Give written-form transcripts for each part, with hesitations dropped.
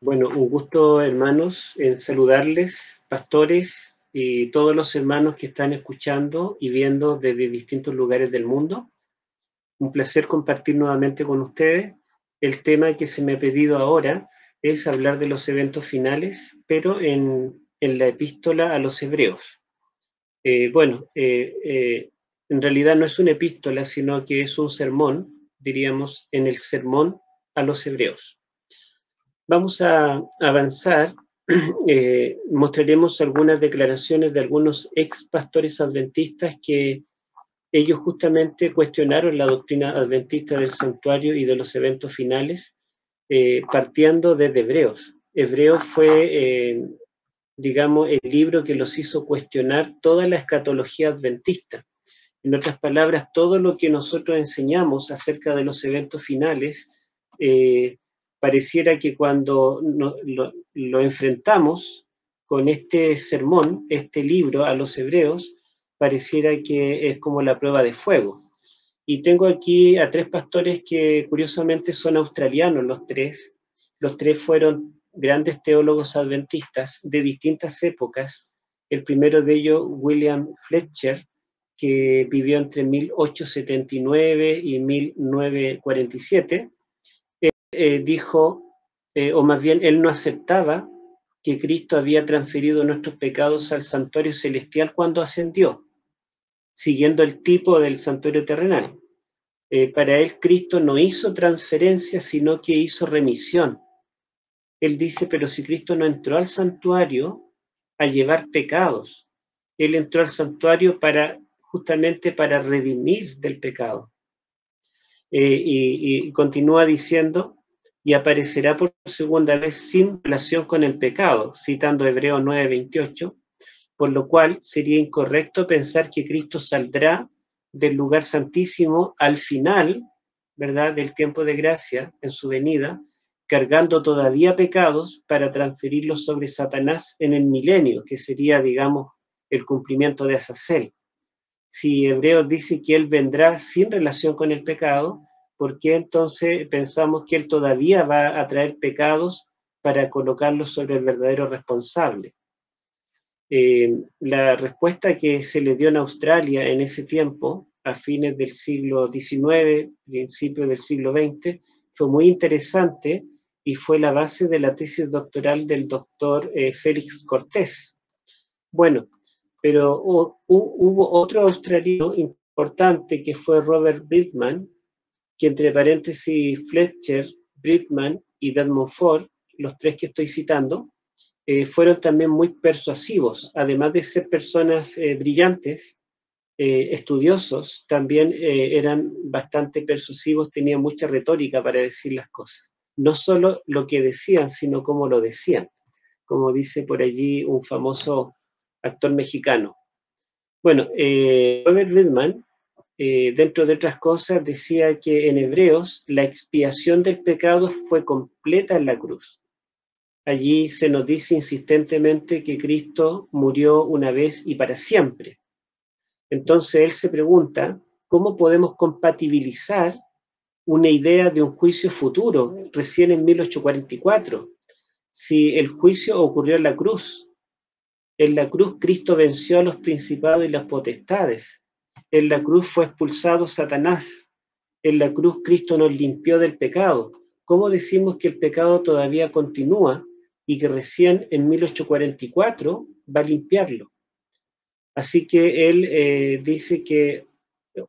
Bueno, un gusto, hermanos, en saludarles, pastores y todos los hermanos que están escuchando y viendo desde distintos lugares del mundo. Un placer compartir nuevamente con ustedes. El tema que se me ha pedido ahora es hablar de los eventos finales, pero en la epístola a los hebreos. En realidad no es una epístola, sino que es un sermón, diríamos, en el sermón a los hebreos. Vamos a avanzar. Mostraremos algunas declaraciones de algunos ex pastores adventistas que ellos justamente cuestionaron la doctrina adventista del santuario y de los eventos finales, partiendo desde Hebreos. Hebreos fue, digamos, el libro que los hizo cuestionar toda la escatología adventista. En otras palabras, todo lo que nosotros enseñamos acerca de los eventos finales, pareciera que cuando lo enfrentamos con este sermón, este libro a los hebreos, pareciera que es como la prueba de fuego. Y tengo aquí a tres pastores que curiosamente son australianos los tres. Los tres fueron grandes teólogos adventistas de distintas épocas. El primero de ellos, William Fletcher, que vivió entre 1879 y 1947, dijo, o más bien él no aceptaba que Cristo había transferido nuestros pecados al santuario celestial cuando ascendió, siguiendo el tipo del santuario terrenal. Para él Cristo no hizo transferencia, sino que hizo remisión. Él dice, pero si Cristo no entró al santuario a llevar pecados, Él entró al santuario justamente para redimir del pecado. Y continúa diciendo, y aparecerá por segunda vez sin relación con el pecado, citando Hebreos 9:28, por lo cual sería incorrecto pensar que Cristo saldrá del lugar santísimo al final, ¿verdad?, del tiempo de gracia, en su venida, cargando todavía pecados para transferirlos sobre Satanás en el milenio, que sería, digamos, el cumplimiento de Azazel. Si Hebreos dice que Él vendrá sin relación con el pecado, ¿por qué entonces pensamos que Él todavía va a traer pecados para colocarlos sobre el verdadero responsable? La respuesta que se le dio en Australia en ese tiempo, a fines del siglo XIX, principios del siglo XX, fue muy interesante y fue la base de la tesis doctoral del doctor Félix Cortés. Bueno, pero hubo otro australiano importante que fue Robert Bridgman, que entre paréntesis Fletcher, Bridgman y Desmond Ford, los tres que estoy citando, fueron también muy persuasivos, además de ser personas brillantes, estudiosos, también eran bastante persuasivos, tenían mucha retórica para decir las cosas. No solo lo que decían, sino cómo lo decían, como dice por allí un famoso actor mexicano. Bueno, Robert Bridgman, dentro de otras cosas, decía que en Hebreos la expiación del pecado fue completa en la cruz. Allí se nos dice insistentemente que Cristo murió una vez y para siempre. Entonces él se pregunta, ¿cómo podemos compatibilizar una idea de un juicio futuro, recién en 1844, si el juicio ocurrió en la cruz? En la cruz Cristo venció a los principados y las potestades. En la cruz fue expulsado Satanás. En la cruz Cristo nos limpió del pecado. ¿Cómo decimos que el pecado todavía continúa y que recién en 1844 va a limpiarlo? Así que él dice que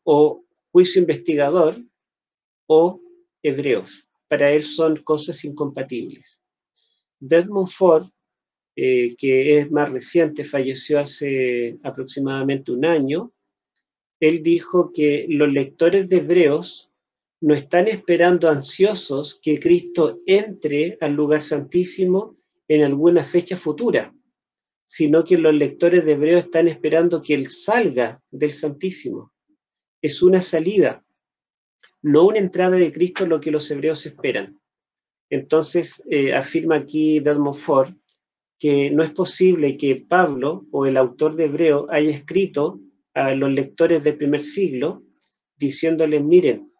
o juicio investigador o hebreos. Para él son cosas incompatibles. Desmond Ford, que es más reciente, falleció hace aproximadamente un año, él dijo que los lectores de Hebreos no están esperando ansiosos que Cristo entre al lugar santísimo en alguna fecha futura, sino que los lectores de Hebreos están esperando que Él salga del Santísimo. Es una salida, no una entrada de Cristo lo que los hebreos esperan. Entonces, afirma aquí Desmond Ford que no es posible que Pablo o el autor de Hebreo haya escrito a los lectores del primer siglo diciéndoles, miren,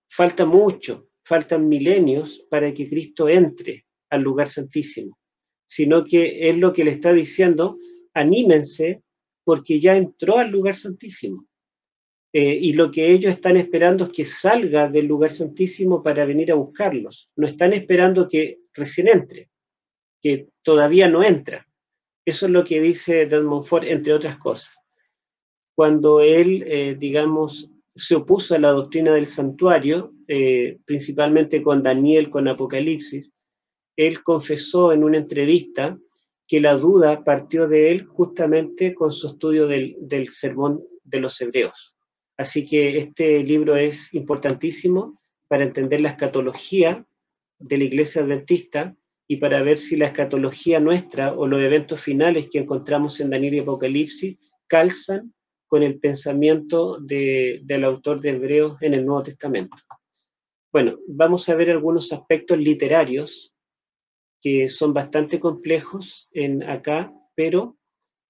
falta mucho, faltan milenios para que Cristo entre al lugar santísimo, sino que es lo que le está diciendo, anímense porque ya entró al lugar santísimo. Y lo que ellos están esperando es que salga del lugar santísimo para venir a buscarlos. No están esperando que recién entre, que todavía no entra. Eso es lo que dice de Montfort, entre otras cosas. Cuando él, digamos, se opuso a la doctrina del santuario, principalmente con Daniel, con Apocalipsis, él confesó en una entrevista que la duda partió de él justamente con su estudio del sermón de los hebreos. Así que este libro es importantísimo para entender la escatología de la Iglesia Adventista y para ver si la escatología nuestra o los eventos finales que encontramos en Daniel y Apocalipsis calzan con el pensamiento del autor de Hebreos en el Nuevo Testamento. Bueno, vamos a ver algunos aspectos literarios que son bastante complejos acá, pero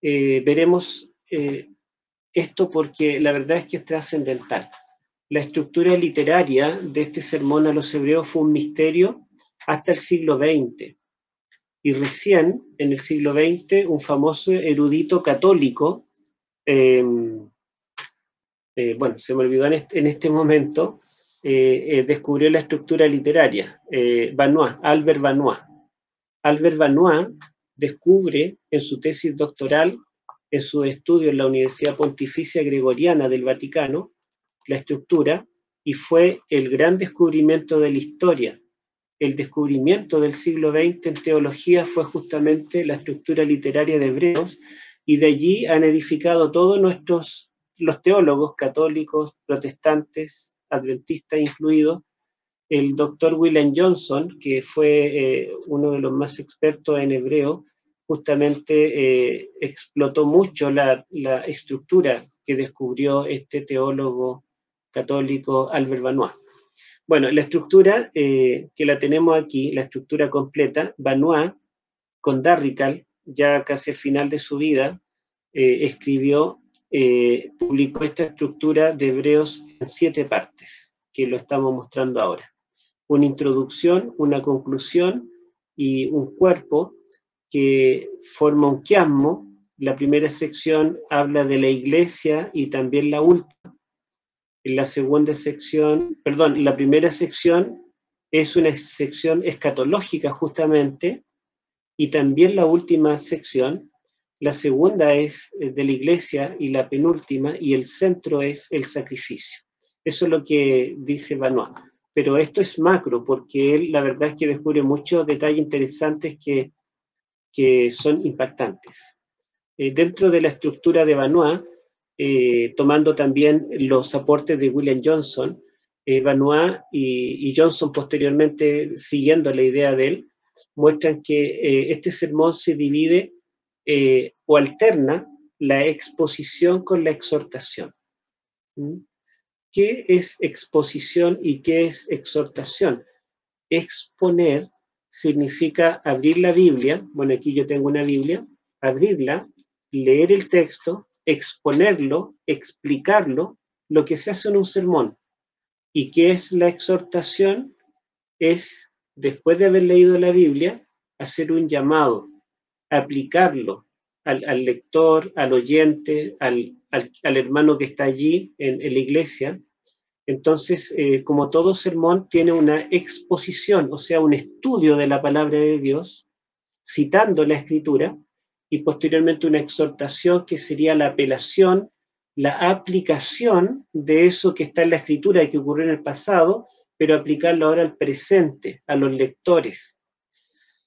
veremos esto porque la verdad es que es trascendental. La estructura literaria de este sermón a los hebreos fue un misterio hasta el siglo XX. Y recién, en el siglo XX, un famoso erudito católico, bueno, se me olvidó en este momento, descubrió la estructura literaria, Albert Vanois. Albert Vanois descubre en su tesis doctoral, en su estudio en la Universidad Pontificia Gregoriana del Vaticano, la estructura, y fue el gran descubrimiento de la historia. El descubrimiento del siglo XX en teología fue justamente la estructura literaria de Hebreos, y de allí han edificado todos los teólogos católicos, protestantes, adventistas incluidos. El doctor William Johnson, que fue uno de los más expertos en hebreo, justamente explotó mucho la estructura que descubrió este teólogo católico Albert Vanois. Bueno, la estructura que la tenemos aquí, la estructura completa, Vanois, con Darrical, ya casi al final de su vida, publicó esta estructura de Hebreos en 7 partes, que lo estamos mostrando ahora. Una introducción, una conclusión y un cuerpo que forma un quiasmo. La primera sección habla de la iglesia y también la última. En la segunda sección, perdón, la primera sección es una sección escatológica justamente, y también la última sección. La segunda es de la iglesia y la penúltima, y el centro es el sacrificio. Eso es lo que dice Vanois. Pero esto es macro, porque él la verdad es que descubre muchos detalles interesantes que son impactantes. Dentro de la estructura de Vanois, tomando también los aportes de William Johnson, Vanois y Johnson posteriormente, siguiendo la idea de él, muestran que este sermón se divide o alterna la exposición con la exhortación. ¿Qué es exposición y qué es exhortación? Exponer significa abrir la Biblia, bueno, aquí yo tengo una Biblia, abrirla, leer el texto, exponerlo, explicarlo, lo que se hace en un sermón. ¿Y qué es la exhortación? Es, después de haber leído la Biblia, hacer un llamado, aplicarlo al lector, al oyente, al hermano que está allí en la iglesia. Entonces, como todo sermón, tiene una exposición, o sea, un estudio de la palabra de Dios, citando la escritura, y posteriormente una exhortación que sería la apelación, la aplicación de eso que está en la escritura y que ocurrió en el pasado, pero aplicarlo ahora al presente, a los lectores.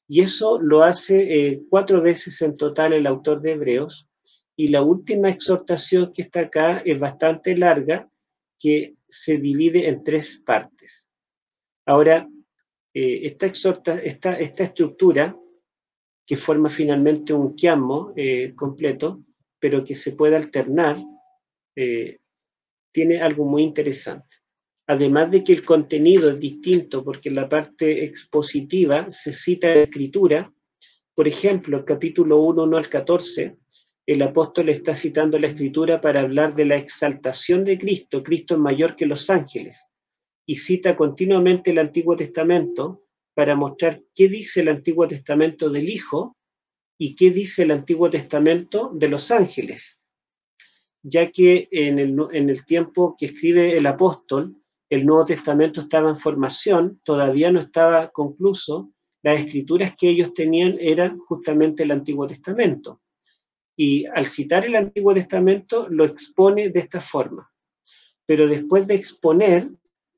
Y eso lo hace 4 veces en total el autor de Hebreos, y la última exhortación que está acá es bastante larga, que se divide en 3 partes. Ahora, esta estructura, que forma finalmente un quiasmo completo, pero que se puede alternar, tiene algo muy interesante. Además de que el contenido es distinto, porque en la parte expositiva se cita la escritura. Por ejemplo, el capítulo 1, 1 al 14, el apóstol está citando la escritura para hablar de la exaltación de Cristo. Cristo es mayor que los ángeles. y cita continuamente el Antiguo Testamento para mostrar qué dice el Antiguo Testamento del Hijo y qué dice el Antiguo Testamento de los ángeles, ya que en el tiempo que escribe el apóstol, el Nuevo Testamento estaba en formación, todavía no estaba concluso, las escrituras que ellos tenían eran justamente el Antiguo Testamento. Y al citar el Antiguo Testamento lo expone de esta forma. Pero después de exponer,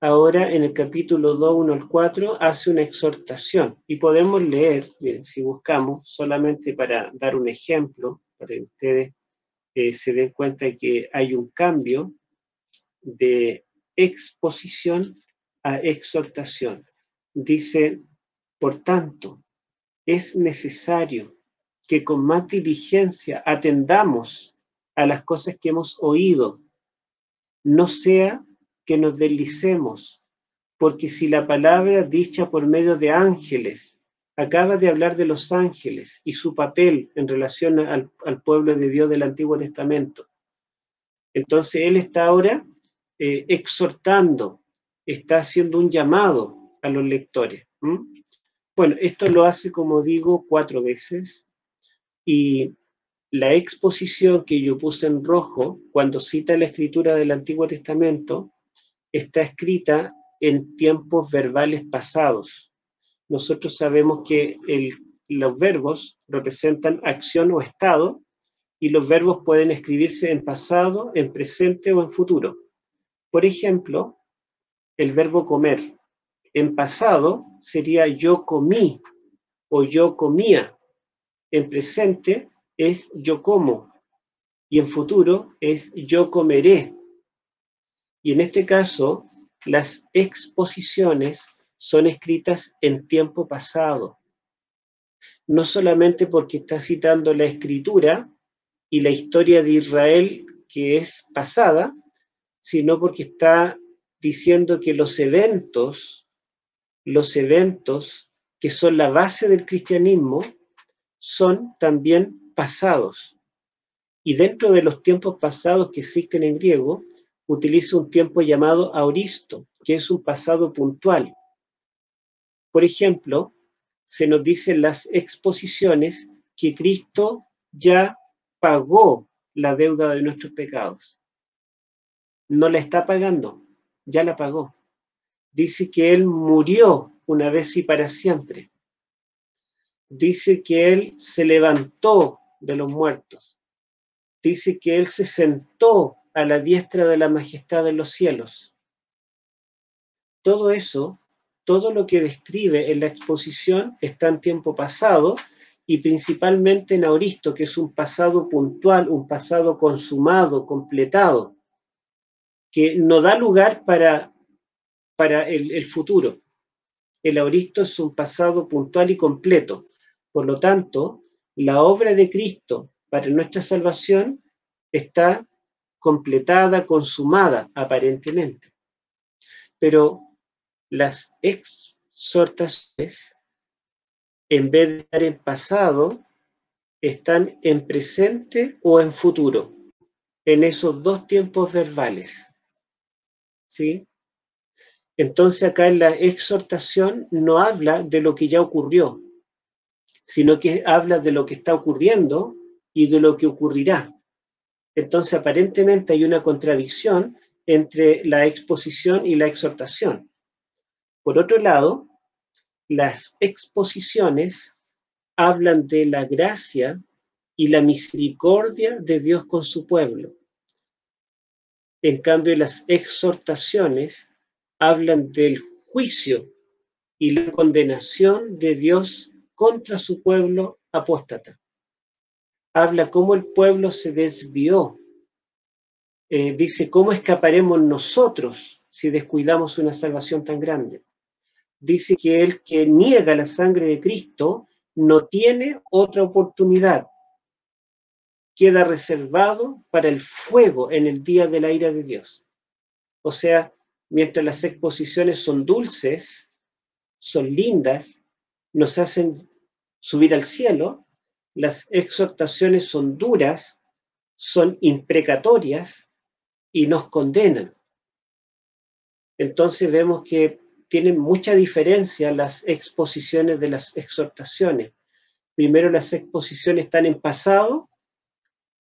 ahora en el capítulo 2, 1 al 4, hace una exhortación. Y podemos leer, bien, si buscamos, solamente para dar un ejemplo, para que ustedes se den cuenta de que hay un cambio de exposición a exhortación. Dice, por tanto, es necesario que con más diligencia atendamos a las cosas que hemos oído, no sea que nos deslicemos, porque si la palabra dicha por medio de ángeles, acaba de hablar de los ángeles y su papel en relación al pueblo de Dios del Antiguo Testamento. Entonces él está ahora exhortando, está haciendo un llamado a los lectores. Bueno, esto lo hace, como digo, 4 veces, y la exposición que yo puse en rojo, cuando cita la escritura del Antiguo Testamento, está escrita en tiempos verbales pasados. Nosotros sabemos que los verbos representan acción o estado, y los verbos pueden escribirse en pasado, en presente o en futuro. Por ejemplo, el verbo comer. En pasado sería yo comí o yo comía. En presente es yo como. Y en futuro es yo comeré. Y en este caso, las exposiciones son escritas en tiempo pasado. No solamente porque está citando la escritura y la historia de Israel que es pasada, sino porque está diciendo que los eventos que son la base del cristianismo son también pasados. Y dentro de los tiempos pasados que existen en griego, utiliza un tiempo llamado aoristo, que es un pasado puntual. Por ejemplo, se nos dice en las exposiciones que Cristo ya pagó la deuda de nuestros pecados. No la está pagando, ya la pagó. Dice que Él murió una vez y para siempre. Dice que Él se levantó de los muertos. Dice que Él se sentó a la diestra de la majestad de los cielos. Todo eso, todo lo que describe en la exposición está en tiempo pasado y principalmente en aoristo, que es un pasado puntual, un pasado consumado, completado, que no da lugar para el futuro. El aoristo es un pasado puntual y completo. Por lo tanto, la obra de Cristo para nuestra salvación está completada, consumada, aparentemente. Pero las exhortaciones, en vez de estar en pasado, están en presente o en futuro, en esos 2 tiempos verbales. ¿Sí? Entonces acá en la exhortación no habla de lo que ya ocurrió, sino que habla de lo que está ocurriendo y de lo que ocurrirá. Entonces aparentemente hay una contradicción entre la exposición y la exhortación. Por otro lado, las exposiciones hablan de la gracia y la misericordia de Dios con su pueblo. En cambio, las exhortaciones hablan del juicio y la condenación de Dios contra su pueblo apóstata. Habla cómo el pueblo se desvió. Dice cómo escaparemos nosotros si descuidamos una salvación tan grande. Dice que el que niega la sangre de Cristo no tiene otra oportunidad. Queda reservado para el fuego en el día de la ira de Dios. O sea, mientras las exposiciones son dulces, son lindas, nos hacen subir al cielo, las exhortaciones son duras, son imprecatorias y nos condenan. Entonces vemos que tienen mucha diferencia las exposiciones de las exhortaciones. Primero las exposiciones están en pasado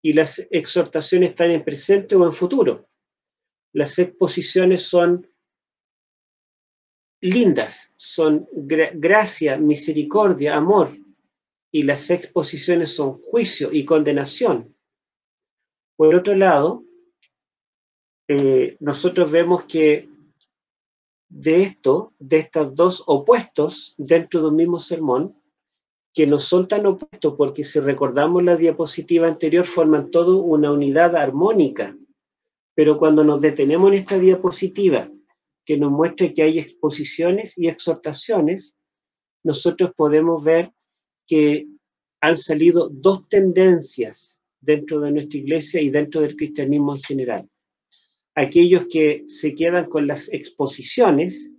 y las exhortaciones están en presente o en futuro. Las exposiciones son lindas, son gracia, misericordia, amor, y las exposiciones son juicio y condenación. Por otro lado, nosotros vemos que de estos dos opuestos dentro de un mismo sermón, que no son tan opuestos porque si recordamos la diapositiva anterior forman todo una unidad armónica, pero cuando nos detenemos en esta diapositiva que nos muestra que hay exposiciones y exhortaciones, nosotros podemos ver que han salido dos tendencias dentro de nuestra iglesia y dentro del cristianismo en general. Aquellos que se quedan con las exposiciones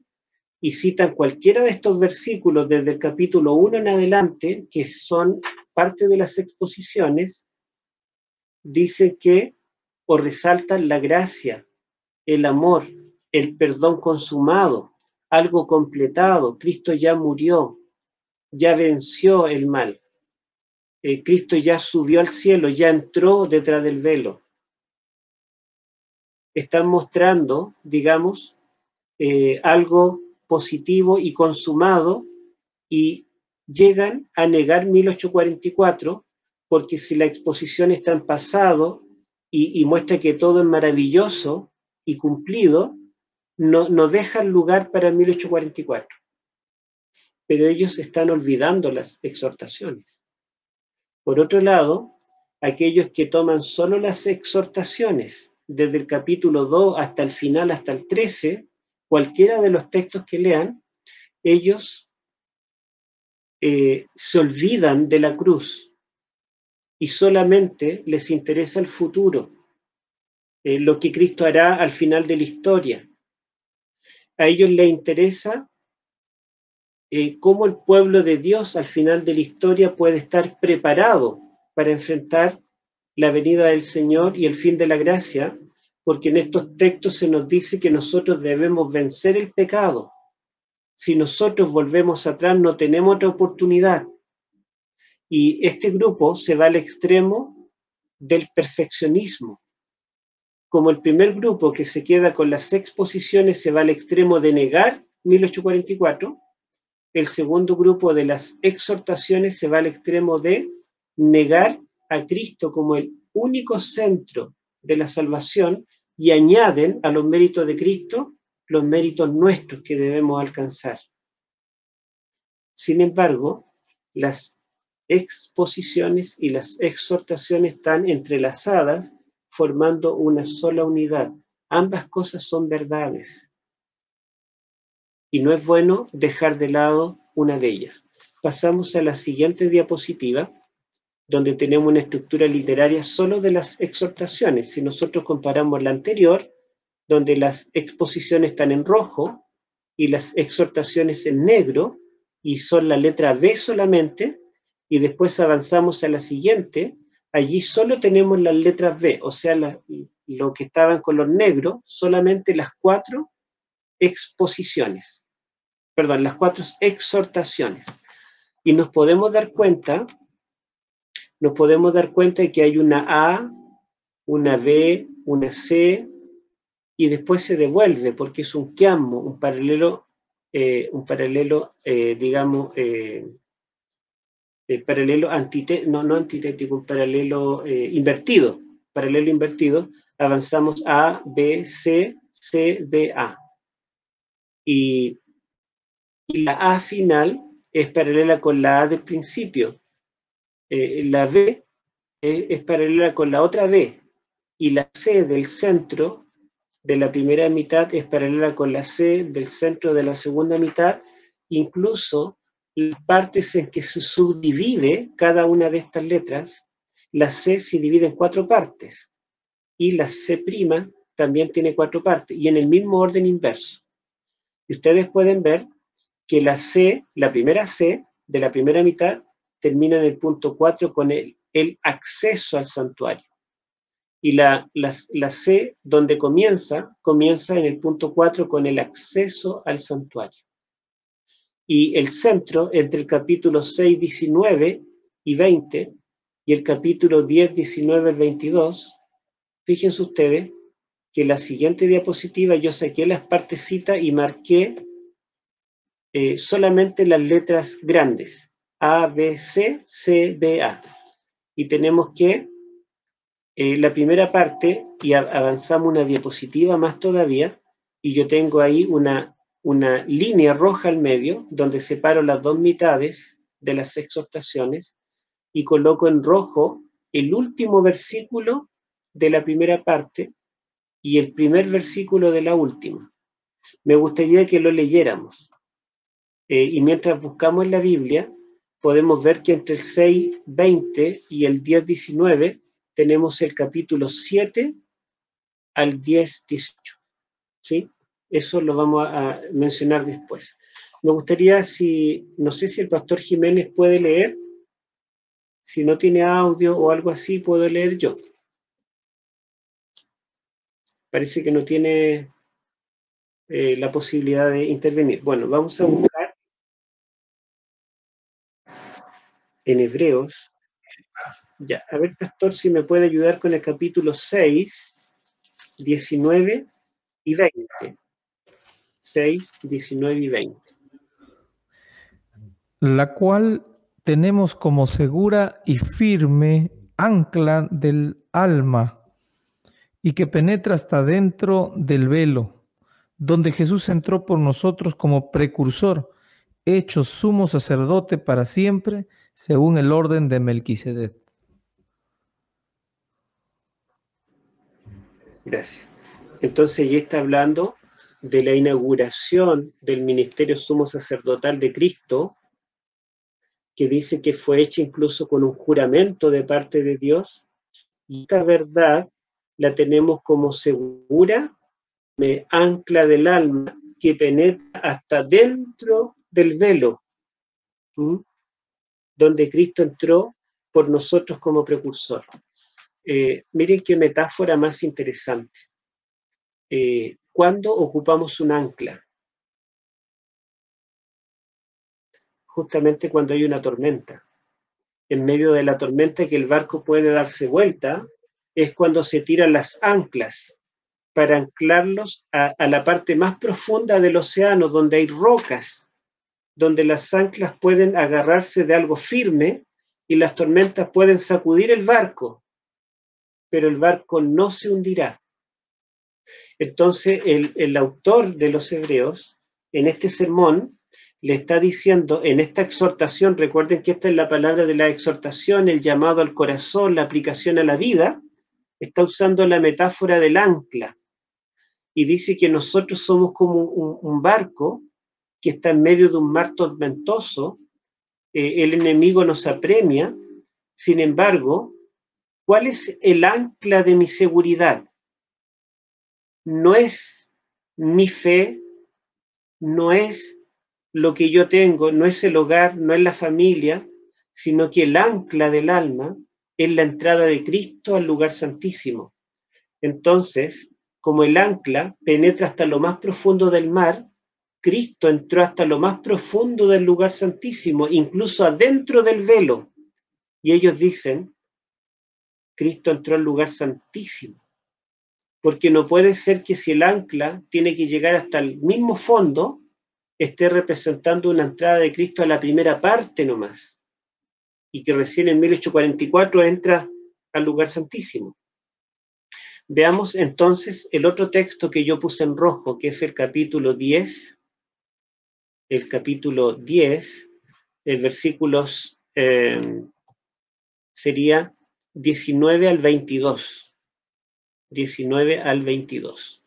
y citan cualquiera de estos versículos desde el capítulo 1 en adelante, que son parte de las exposiciones, dicen que o resaltan la gracia, el amor, el perdón consumado, algo completado, Cristo ya murió, ya venció el mal, Cristo ya subió al cielo, ya entró detrás del velo. Están mostrando, digamos, algo positivo y consumado, y llegan a negar 1844, porque si la exposición está en pasado y muestra que todo es maravilloso y cumplido, no dejan lugar para 1844. Pero ellos están olvidando las exhortaciones. Por otro lado, aquellos que toman solo las exhortaciones, desde el capítulo 2 hasta el final, hasta el 13, cualquiera de los textos que lean, ellos se olvidan de la cruz y solamente les interesa el futuro, lo que Cristo hará al final de la historia. A ellos les interesa cómo el pueblo de Dios al final de la historia puede estar preparado para enfrentar la venida del Señor y el fin de la gracia, porque en estos textos se nos dice que nosotros debemos vencer el pecado. Si nosotros volvemos atrás, no tenemos otra oportunidad. Y este grupo se va al extremo del perfeccionismo. Como el primer grupo que se queda con las exposiciones se va al extremo de negar 1844, el segundo grupo de las exhortaciones se va al extremo de negar a Cristo como el único centro de la salvación y añaden a los méritos de Cristo los méritos nuestros que debemos alcanzar. Sin embargo, las exposiciones y las exhortaciones están entrelazadas formando una sola unidad. Ambas cosas son verdades. Y no es bueno dejar de lado una de ellas. Pasamos a la siguiente diapositiva, donde tenemos una estructura literaria solo de las exhortaciones. Si nosotros comparamos la anterior, donde las exposiciones están en rojo y las exhortaciones en negro, y son la letra B solamente, y después avanzamos a la siguiente, allí solo tenemos las letras B, o sea, lo que estaba en color negro, solamente las cuatro exposiciones, perdón, las cuatro exhortaciones. Y nos podemos dar cuenta de que hay una A, una B, una C, y después se devuelve, porque es un quiasmo, un paralelo, digamos, paralelo antitético, un paralelo invertido. Paralelo invertido, avanzamos A, B, C, C, D, A. Y la A final es paralela con la A del principio. La B es paralela con la otra B. Y la C del centro de la primera mitad es paralela con la C del centro de la segunda mitad, incluso las partes en que se subdivide cada una de estas letras, la C se divide en cuatro partes, y la C' también tiene cuatro partes, y en el mismo orden inverso. Y ustedes pueden ver que la C, la primera C de la primera mitad, termina en el punto 4 con el acceso al santuario. Y la C, donde comienza en el punto 4 con el acceso al santuario. Y el centro entre el capítulo 6, 19 y 20 y el capítulo 10, 19 al 22, fíjense ustedes que la siguiente diapositiva yo saqué las partecitas y marqué solamente las letras grandes, A, B, C, B, A. Y tenemos que la primera parte, y avanzamos una diapositiva más todavía, y yo tengo ahí una línea roja al medio, donde separo las dos mitades de las exhortaciones, y coloco en rojo el último versículo de la primera parte y el primer versículo de la última. Me gustaría que lo leyéramos. Y mientras buscamos en la Biblia, podemos ver que entre el 6:20 y el 10:19 tenemos el capítulo 7 al 10:18. ¿Sí? Eso lo vamos a mencionar después. Me gustaría, no sé si el pastor Jiménez puede leer. Si no tiene audio o algo así, puedo leer yo. Parece que no tiene la posibilidad de intervenir. Bueno, vamos a buscar en Hebreos. Ya, a ver, pastor, si me puede ayudar con el capítulo 6, 19 y 20. 6, 19 y 20. La cual tenemos como segura y firme ancla del alma y que penetra hasta dentro del velo, donde Jesús entró por nosotros como precursor, hecho sumo sacerdote para siempre, según el orden de Melquisedec. Gracias. Entonces ya está hablando de la inauguración del ministerio sumo sacerdotal de Cristo, que dice que fue hecha incluso con un juramento de parte de Dios, y esta verdad la tenemos como segura, me ancla del alma, que penetra hasta dentro del velo, donde Cristo entró por nosotros como precursor. Miren qué metáfora más interesante. ¿Cuándo ocupamos un ancla? Justamente cuando hay una tormenta. En medio de la tormenta que el barco puede darse vuelta, es cuando se tiran las anclas para anclarlos a la parte más profunda del océano, donde hay rocas, donde las anclas pueden agarrarse de algo firme y las tormentas pueden sacudir el barco, pero el barco no se hundirá. Entonces, el autor de los Hebreos, en este sermón, le está diciendo, en esta exhortación, recuerden que esta es la palabra de la exhortación, el llamado al corazón, la aplicación a la vida, está usando la metáfora del ancla. Y dice que nosotros somos como un barco que está en medio de un mar tormentoso, el enemigo nos apremia, sin embargo, ¿cuál es el ancla de mi seguridad? No es mi fe, no es lo que yo tengo, no es el hogar, no es la familia, sino que el ancla del alma es la entrada de Cristo al lugar santísimo. Entonces, como el ancla penetra hasta lo más profundo del mar, Cristo entró hasta lo más profundo del lugar santísimo, incluso adentro del velo. Y ellos dicen, Cristo entró al lugar santísimo. Porque no puede ser que si el ancla tiene que llegar hasta el mismo fondo, esté representando una entrada de Cristo a la primera parte nomás. Y que recién en 1844 entra al lugar santísimo. Veamos entonces el otro texto que yo puse en rojo, que es el capítulo 10. El capítulo 10, el versículos sería 19 al 22. 19 al 22.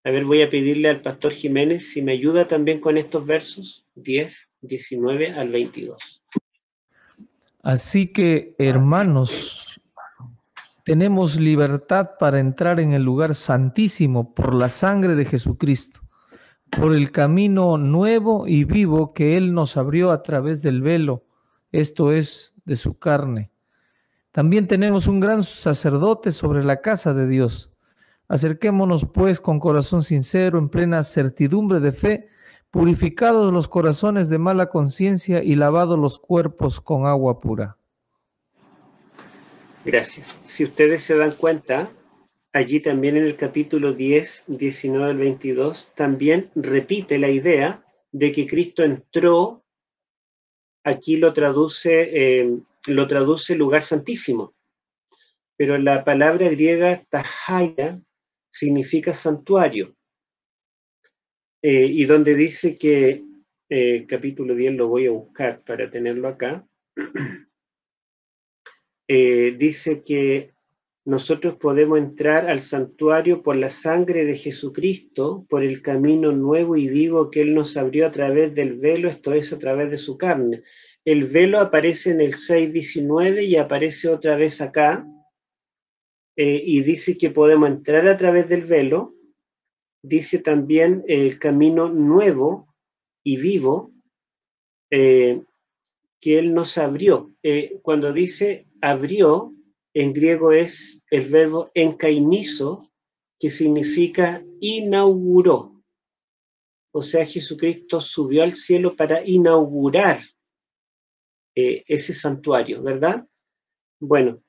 A ver, voy a pedirle al pastor Jiménez si me ayuda también con estos versos, 10, 19 al 22. Así que, hermanos, tenemos libertad para entrar en el lugar santísimo por la sangre de Jesucristo, por el camino nuevo y vivo que Él nos abrió a través del velo, esto es, de su carne. También tenemos un gran sacerdote sobre la casa de Dios. Acerquémonos pues con corazón sincero, en plena certidumbre de fe, purificados los corazones de mala conciencia y lavados los cuerpos con agua pura. Gracias. Si ustedes se dan cuenta, allí también en el capítulo 10, 19 al 22, también repite la idea de que Cristo entró, aquí lo traduce lugar santísimo, pero la palabra griega tajaya significa santuario, y donde dice que, capítulo 10 lo voy a buscar para tenerlo acá, dice que nosotros podemos entrar al santuario por la sangre de Jesucristo, por el camino nuevo y vivo que Él nos abrió a través del velo, esto es, a través de su carne. El velo aparece en el 6:19 y aparece otra vez acá, y dice que podemos entrar a través del velo. Dice también el camino nuevo y vivo que Él nos abrió. Cuando dice abrió, en griego es el verbo enkainizo, que significa inauguró. O sea, Jesucristo subió al cielo para inaugurar ese santuario, ¿verdad? Bueno,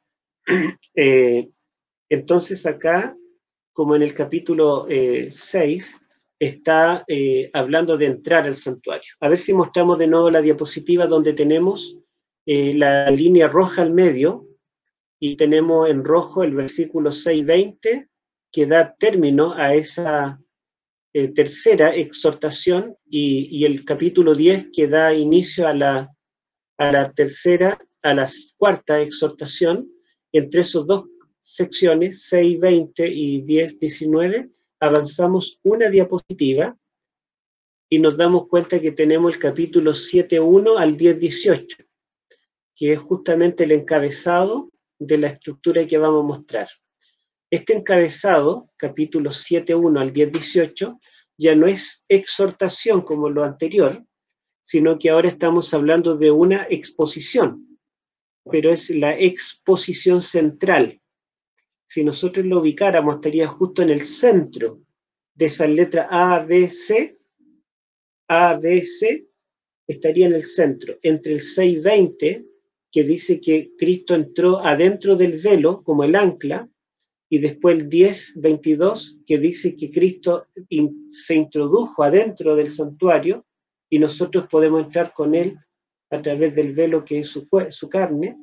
entonces acá, como en el capítulo 6, está hablando de entrar al santuario. A ver si mostramos de nuevo la diapositiva donde tenemos la línea roja al medio, y tenemos en rojo el versículo 6:20, que da término a esa tercera exhortación, y el capítulo 10 que da inicio a la cuarta exhortación. Entre esos dos secciones, 6:20 y 10:19, avanzamos una diapositiva y nos damos cuenta que tenemos el capítulo 7:1 al 10:18, que es justamente el encabezado de la estructura que vamos a mostrar. Este encabezado, capítulo 7:1 al 10:18, ya no es exhortación como lo anterior, sino que ahora estamos hablando de una exposición, pero es la exposición central. Si nosotros lo ubicáramos, estaría justo en el centro de esa letra A, B, C. A, B, C estaría en el centro, entre el 6:20, que dice que Cristo entró adentro del velo como el ancla, y después el 10:22, que dice que Cristo se introdujo adentro del santuario y nosotros podemos entrar con Él a través del velo que es su carne.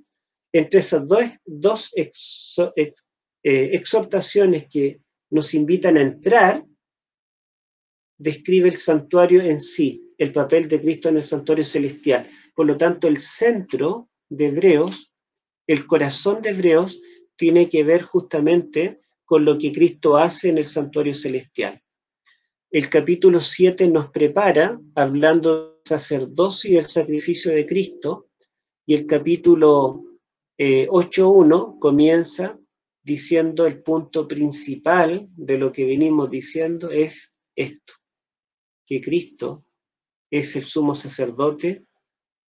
Entre esas dos exhortaciones que nos invitan a entrar, describe el santuario en sí, el papel de Cristo en el santuario celestial. Por lo tanto, el centro de Hebreos, el corazón de Hebreos, tiene que ver justamente con lo que Cristo hace en el santuario celestial. El capítulo 7 nos prepara hablando del sacerdocio y el sacrificio de Cristo, y el capítulo 8:1 comienza diciendo el punto principal de lo que venimos diciendo es esto, que Cristo es el sumo sacerdote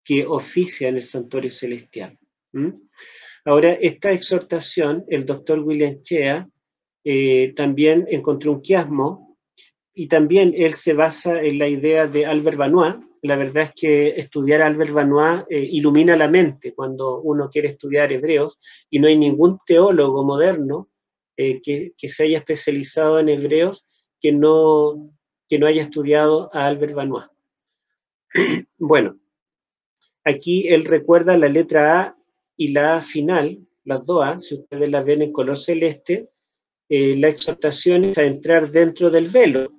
que oficia en el santuario celestial. Ahora, esta exhortación, el doctor William Shea también encontró un quiasmo, y también él se basa en la idea de Albert Benoit. La verdad es que estudiar a Albert Benoit ilumina la mente cuando uno quiere estudiar hebreos, y no hay ningún teólogo moderno que se haya especializado en hebreos que no haya estudiado a Albert Benoit. Bueno, aquí él recuerda la letra A y la A final, las dos A, si ustedes las ven en color celeste, la exhortación es a entrar dentro del velo.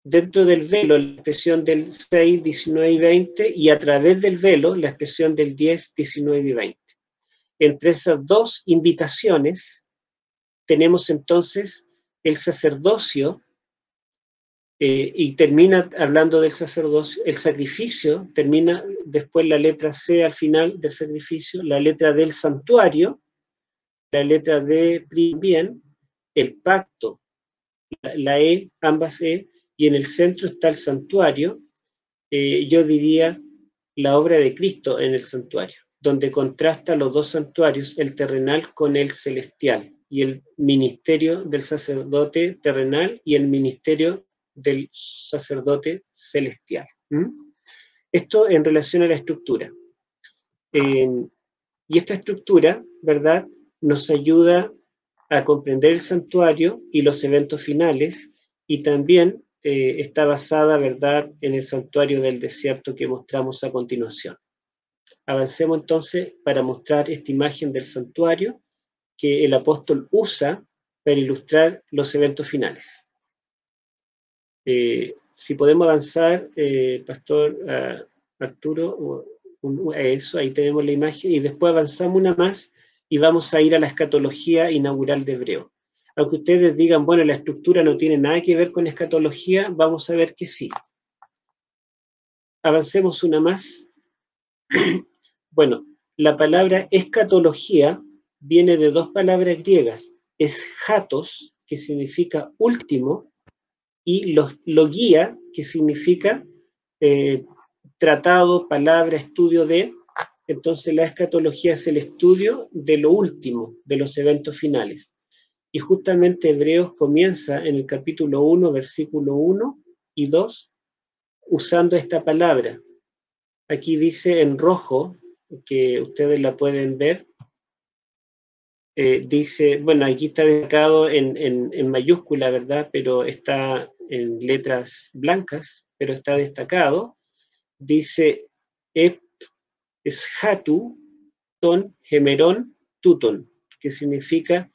Dentro del velo, la expresión del 6, 19 y 20, y a través del velo, la expresión del 10, 19 y 20. Entre esas dos invitaciones, tenemos entonces el sacerdocio, y termina hablando del sacerdocio, el sacrificio, termina después la letra C al final del sacrificio, la letra D del santuario, la letra D bien, el pacto, la E, ambas E, y en el centro está el santuario, yo diría la obra de Cristo en el santuario, donde contrasta los dos santuarios, el terrenal con el celestial, y el ministerio del sacerdote terrenal y el ministerio del sacerdote celestial. Esto en relación a la estructura. Y esta estructura, ¿verdad?, nos ayuda a comprender el santuario y los eventos finales, y también está basada, ¿verdad?, en el santuario del desierto que mostramos a continuación. Avancemos entonces para mostrar esta imagen del santuario que el apóstol usa para ilustrar los eventos finales. Si podemos avanzar, Pastor Arturo, eso, ahí tenemos la imagen, y después avanzamos una más y vamos a ir a la escatología inaugural de Hebreo. Aunque ustedes digan, bueno, la estructura no tiene nada que ver con escatología, vamos a ver que sí. Avancemos una más. Bueno, la palabra escatología viene de dos palabras griegas, eschatos, que significa último, y logía, que significa tratado, palabra, estudio de. Entonces la escatología es el estudio de lo último, de los eventos finales. Y justamente Hebreos comienza en el capítulo 1, versículo 1 y 2, usando esta palabra. Aquí dice en rojo, que ustedes la pueden ver, dice, bueno, aquí está destacado en mayúscula, ¿verdad? Pero está en letras blancas, pero está destacado. Dice, Eshatu ton gemerón tuton, que significa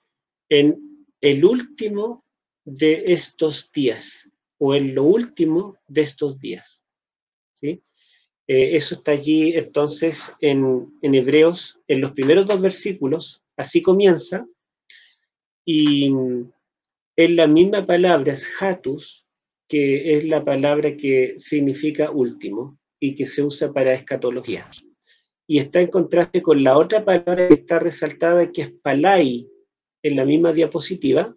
en el último de estos días, o en lo último de estos días. ¿Sí? Eso está allí entonces en Hebreos, en los primeros dos versículos, así comienza, y es la misma palabra, eschatus, que es la palabra que significa último y que se usa para escatología. Y está en contraste con la otra palabra que está resaltada, que es palai, en la misma diapositiva.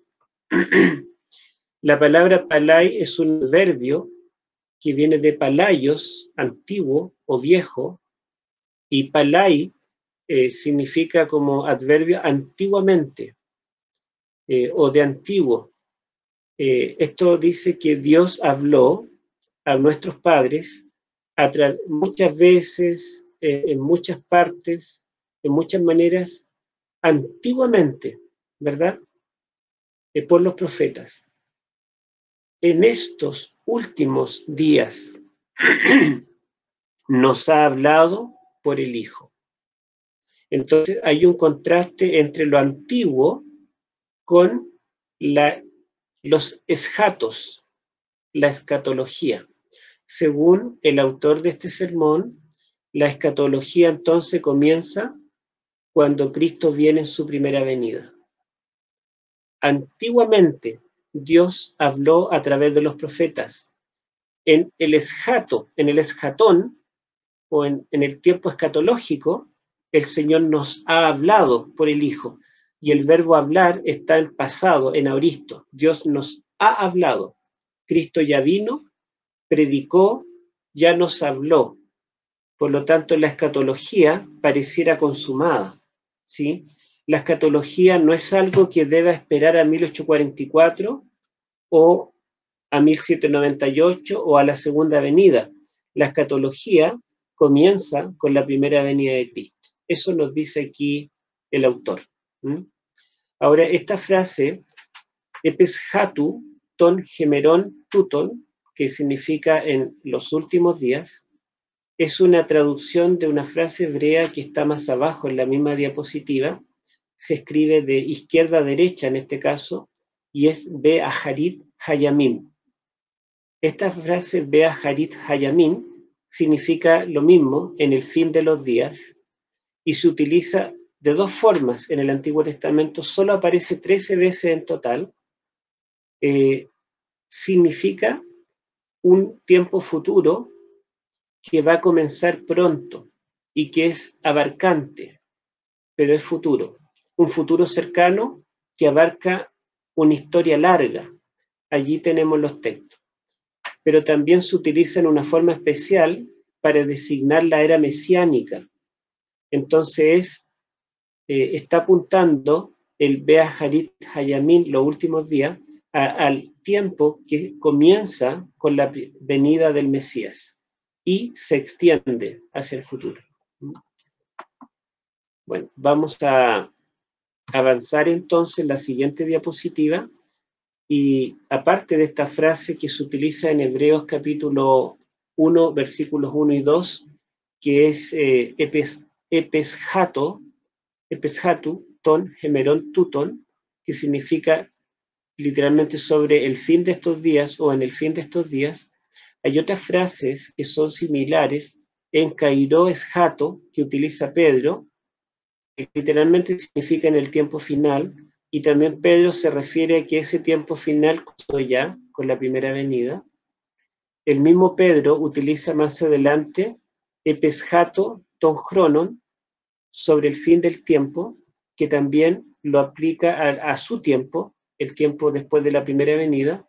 La palabra palai es un adverbio que viene de palaios, antiguo o viejo, y palai significa como adverbio antiguamente o de antiguo. Esto dice que Dios habló a nuestros padres muchas veces, en muchas partes, en muchas maneras, antiguamente, ¿verdad? Por los profetas. En estos últimos días nos ha hablado por el Hijo. Entonces hay un contraste entre lo antiguo con los eschatos, la escatología. Según el autor de este sermón, la escatología entonces comienza cuando Cristo viene en su primera venida. Antiguamente, Dios habló a través de los profetas. En el eschato, en el eschatón, o en el tiempo escatológico, el Señor nos ha hablado por el Hijo. Y el verbo hablar está en pasado, en aoristo. Dios nos ha hablado. Cristo ya vino, predicó, ya nos habló. Por lo tanto, la escatología pareciera consumada, ¿sí? La escatología no es algo que deba esperar a 1844 o a 1798 o a la segunda venida. La escatología comienza con la primera venida de Cristo. Eso nos dice aquí el autor. Ahora, esta frase, epeshatu ton gemerón tuton, que significa en los últimos días, es una traducción de una frase hebrea que está más abajo en la misma diapositiva. Se escribe de izquierda a derecha en este caso, y es Be'aharit Hayamim. Esta frase Be'aharit Hayamim significa lo mismo en el fin de los días, y se utiliza de dos formas en el Antiguo Testamento. Solo aparece 13 veces en total. Significa un tiempo futuro que va a comenzar pronto y que es abarcante, pero es futuro. Un futuro cercano que abarca una historia larga. Allí tenemos los textos. Pero también se utiliza en una forma especial para designar la era mesiánica. Entonces, está apuntando el Beaharit Hayamin, los últimos días, al tiempo que comienza con la venida del Mesías y se extiende hacia el futuro. Bueno, vamos a avanzar entonces en la siguiente diapositiva, y aparte de esta frase que se utiliza en Hebreos capítulo 1, versículos 1 y 2, que es epeshatu, ton, gemerón, tuton, que significa literalmente sobre el fin de estos días o en el fin de estos días, hay otras frases que son similares en kairo eshato, que utiliza Pedro, que literalmente significa en el tiempo final, y también Pedro se refiere a que ese tiempo final comenzó ya con la primera venida. El mismo Pedro utiliza más adelante epeshato ton chronon, sobre el fin del tiempo, que también lo aplica a su tiempo, el tiempo después de la primera venida.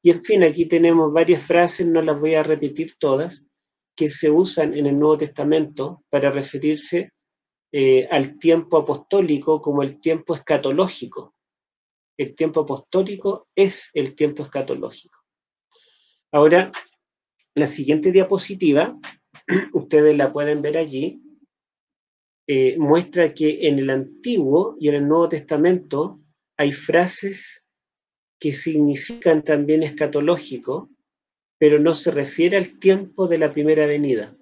Y en fin, aquí tenemos varias frases, no las voy a repetir todas, que se usan en el Nuevo Testamento para referirse al tiempo apostólico como el tiempo escatológico. El tiempo apostólico es el tiempo escatológico. Ahora, la siguiente diapositiva, ustedes la pueden ver allí, muestra que en el Antiguo y en el Nuevo Testamento hay frases que significan también escatológico, pero no se refiere al tiempo de la primera venida,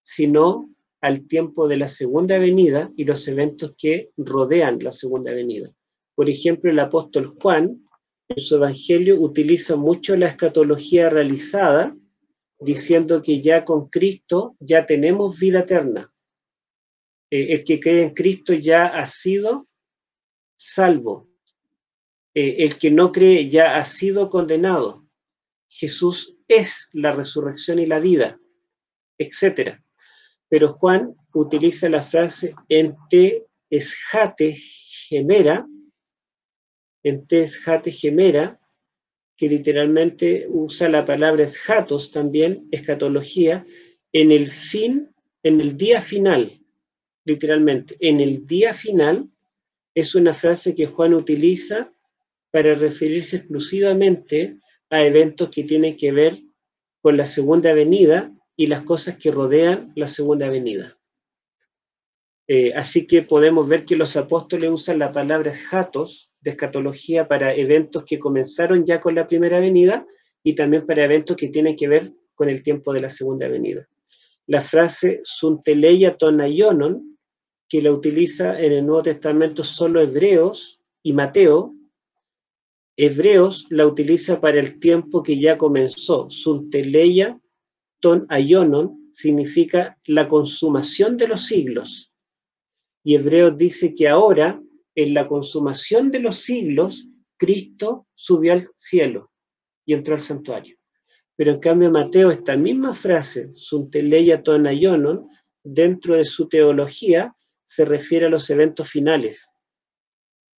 sino al tiempo de la segunda venida y los eventos que rodean la segunda venida. Por ejemplo, el apóstol Juan, en su evangelio, utiliza mucho la escatología realizada, diciendo que ya con Cristo ya tenemos vida eterna. El que cree en Cristo ya ha sido salvo. El que no cree ya ha sido condenado. Jesús es la resurrección y la vida, etc. Pero Juan utiliza la frase ente esjate gemera, que literalmente usa la palabra eschatos también, escatología, en el fin, en el día final, literalmente, en el día final, es una frase que Juan utiliza para referirse exclusivamente a eventos que tienen que ver con la segunda venida y las cosas que rodean la segunda venida. Así que podemos ver que los apóstoles usan la palabra eschatos de escatología para eventos que comenzaron ya con la primera venida y también para eventos que tienen que ver con el tiempo de la segunda venida. La frase sunteleia tonaionon, que la utiliza en el Nuevo Testamento solo Hebreos y Mateo. Hebreos la utiliza para el tiempo que ya comenzó. Sunteleia ton aionon significa la consumación de los siglos. Y Hebreos dice que ahora, en la consumación de los siglos, Cristo subió al cielo y entró al santuario. Pero en cambio Mateo, esta misma frase, sunteleia ton aionon, dentro de su teología, se refiere a los eventos finales.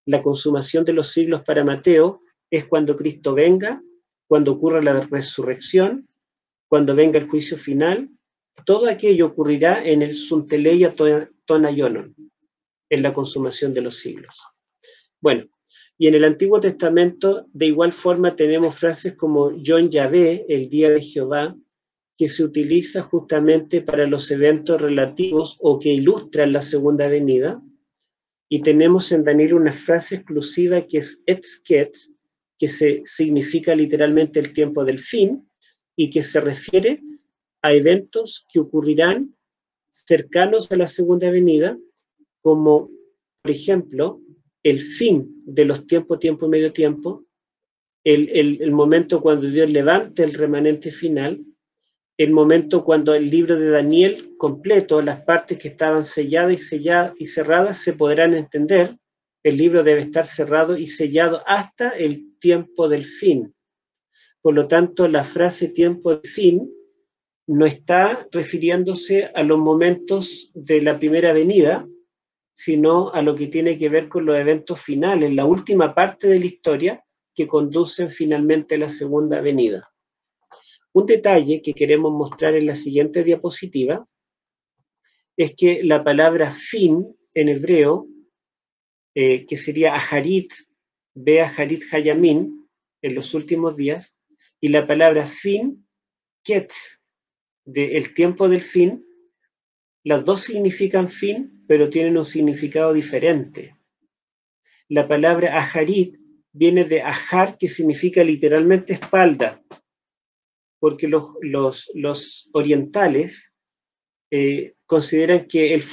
La consumación de los siglos para Mateo es cuando Cristo venga, cuando ocurra la resurrección, cuando venga el juicio final. Todo aquello ocurrirá en el sunteleia ton aionon, en la consumación de los siglos. Bueno, y en el Antiguo Testamento de igual forma tenemos frases como Yom Yahvé, el día de Jehová, que se utiliza justamente para los eventos relativos o que ilustran la segunda venida. Y tenemos en Daniel una frase exclusiva que es Etzket, que significa literalmente el tiempo del fin y que se refiere a eventos que ocurrirán cercanos a la segunda venida, como por ejemplo el fin de los tiempo, tiempo y medio tiempo, el momento cuando Dios levante el remanente final, el momento cuando el libro de Daniel completo, las partes que estaban selladas y cerradas se podrán entender. El libro debe estar cerrado y sellado hasta el tiempo del fin. Por lo tanto, la frase tiempo del fin no está refiriéndose a los momentos de la primera venida, sino a lo que tiene que ver con los eventos finales, la última parte de la historia que conducen finalmente a la segunda venida. Un detalle que queremos mostrar en la siguiente diapositiva es que la palabra fin en hebreo, que sería aharit, ve aharit hayamin, en los últimos días, y la palabra fin, ketz, del tiempo del fin, las dos significan fin, pero tienen un significado diferente. La palabra aharit viene de ahar, que significa literalmente espalda, porque los orientales consideran que el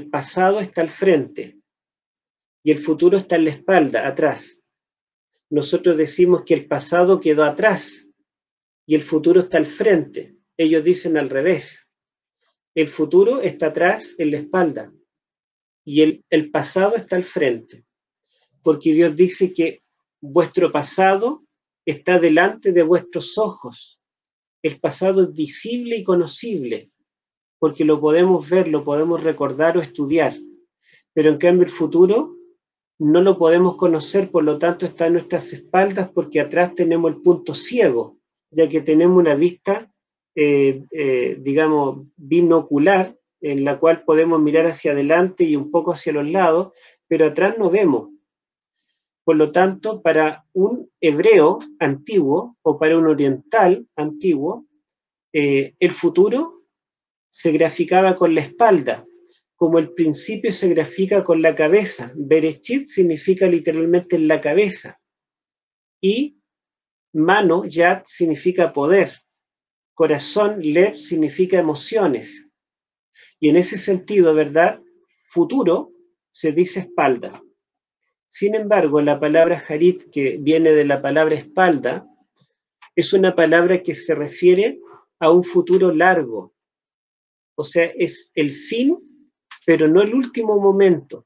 pasado está al frente y el futuro está en la espalda, atrás. Nosotros decimos que el pasado quedó atrás y el futuro está al frente. Ellos dicen al revés. El futuro está atrás en la espalda y el pasado está al frente. Porque Dios dice que vuestro pasado está delante de vuestros ojos. El pasado es visible y conocible, porque lo podemos ver, lo podemos recordar o estudiar. Pero en cambio el futuro no lo podemos conocer, por lo tanto está a nuestras espaldas, porque atrás tenemos el punto ciego, ya que tenemos una vista, digamos, binocular, en la cual podemos mirar hacia adelante y un poco hacia los lados, pero atrás no vemos. Por lo tanto, para un hebreo antiguo o para un oriental antiguo, el futuro se graficaba con la espalda, como el principio se grafica con la cabeza. Bereshit significa literalmente en la cabeza. Y mano, yad, significa poder. Corazón, lev, significa emociones. Y en ese sentido, ¿verdad? Futuro se dice espalda. Sin embargo, la palabra harit, que viene de la palabra espalda, es una palabra que se refiere a un futuro largo. O sea, es el fin, pero no el último momento,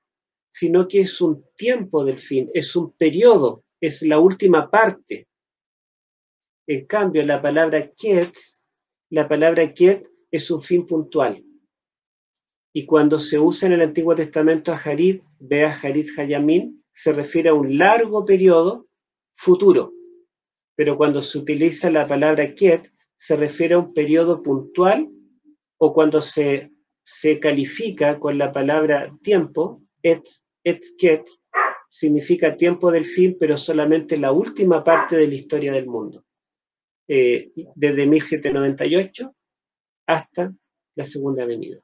sino que es un tiempo del fin, es un periodo, es la última parte. En cambio, la palabra ket es un fin puntual. Y cuando se usa en el Antiguo Testamento aharit, ve aharit hayamin, se refiere a un largo periodo futuro. Pero cuando se utiliza la palabra ket, se refiere a un periodo puntual, o cuando se califica con la palabra tiempo, et ket, significa tiempo del fin, pero solamente la última parte de la historia del mundo. Desde 1798 hasta la Segunda Venida.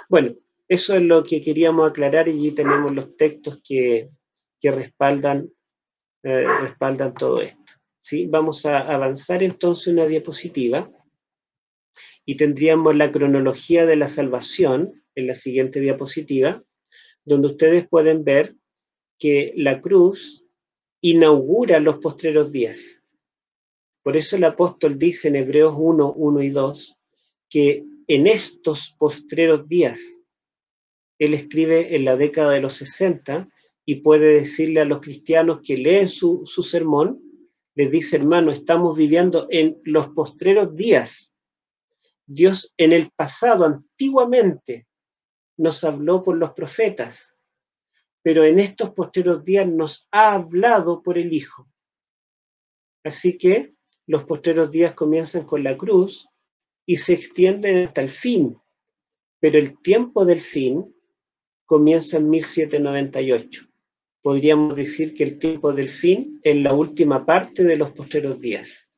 Bueno, eso es lo que queríamos aclarar, y allí tenemos los textos que respaldan todo esto. ¿Sí? Vamos a avanzar entonces una diapositiva y tendríamos la cronología de la salvación en la siguiente diapositiva, donde ustedes pueden ver que la cruz inaugura los postreros días. Por eso el apóstol dice en Hebreos 1, 1 y 2, que en estos postreros días, él escribe en la década de los 60 y puede decirle a los cristianos que leen su sermón, les dice: hermano, estamos viviendo en los postreros días. Dios en el pasado, antiguamente, nos habló por los profetas, pero en estos postreros días nos ha hablado por el Hijo. Así que los postreros días comienzan con la cruz y se extienden hasta el fin, pero el tiempo del fin comienza en 1798. Podríamos decir que el tiempo del fin es la última parte de los postreros días.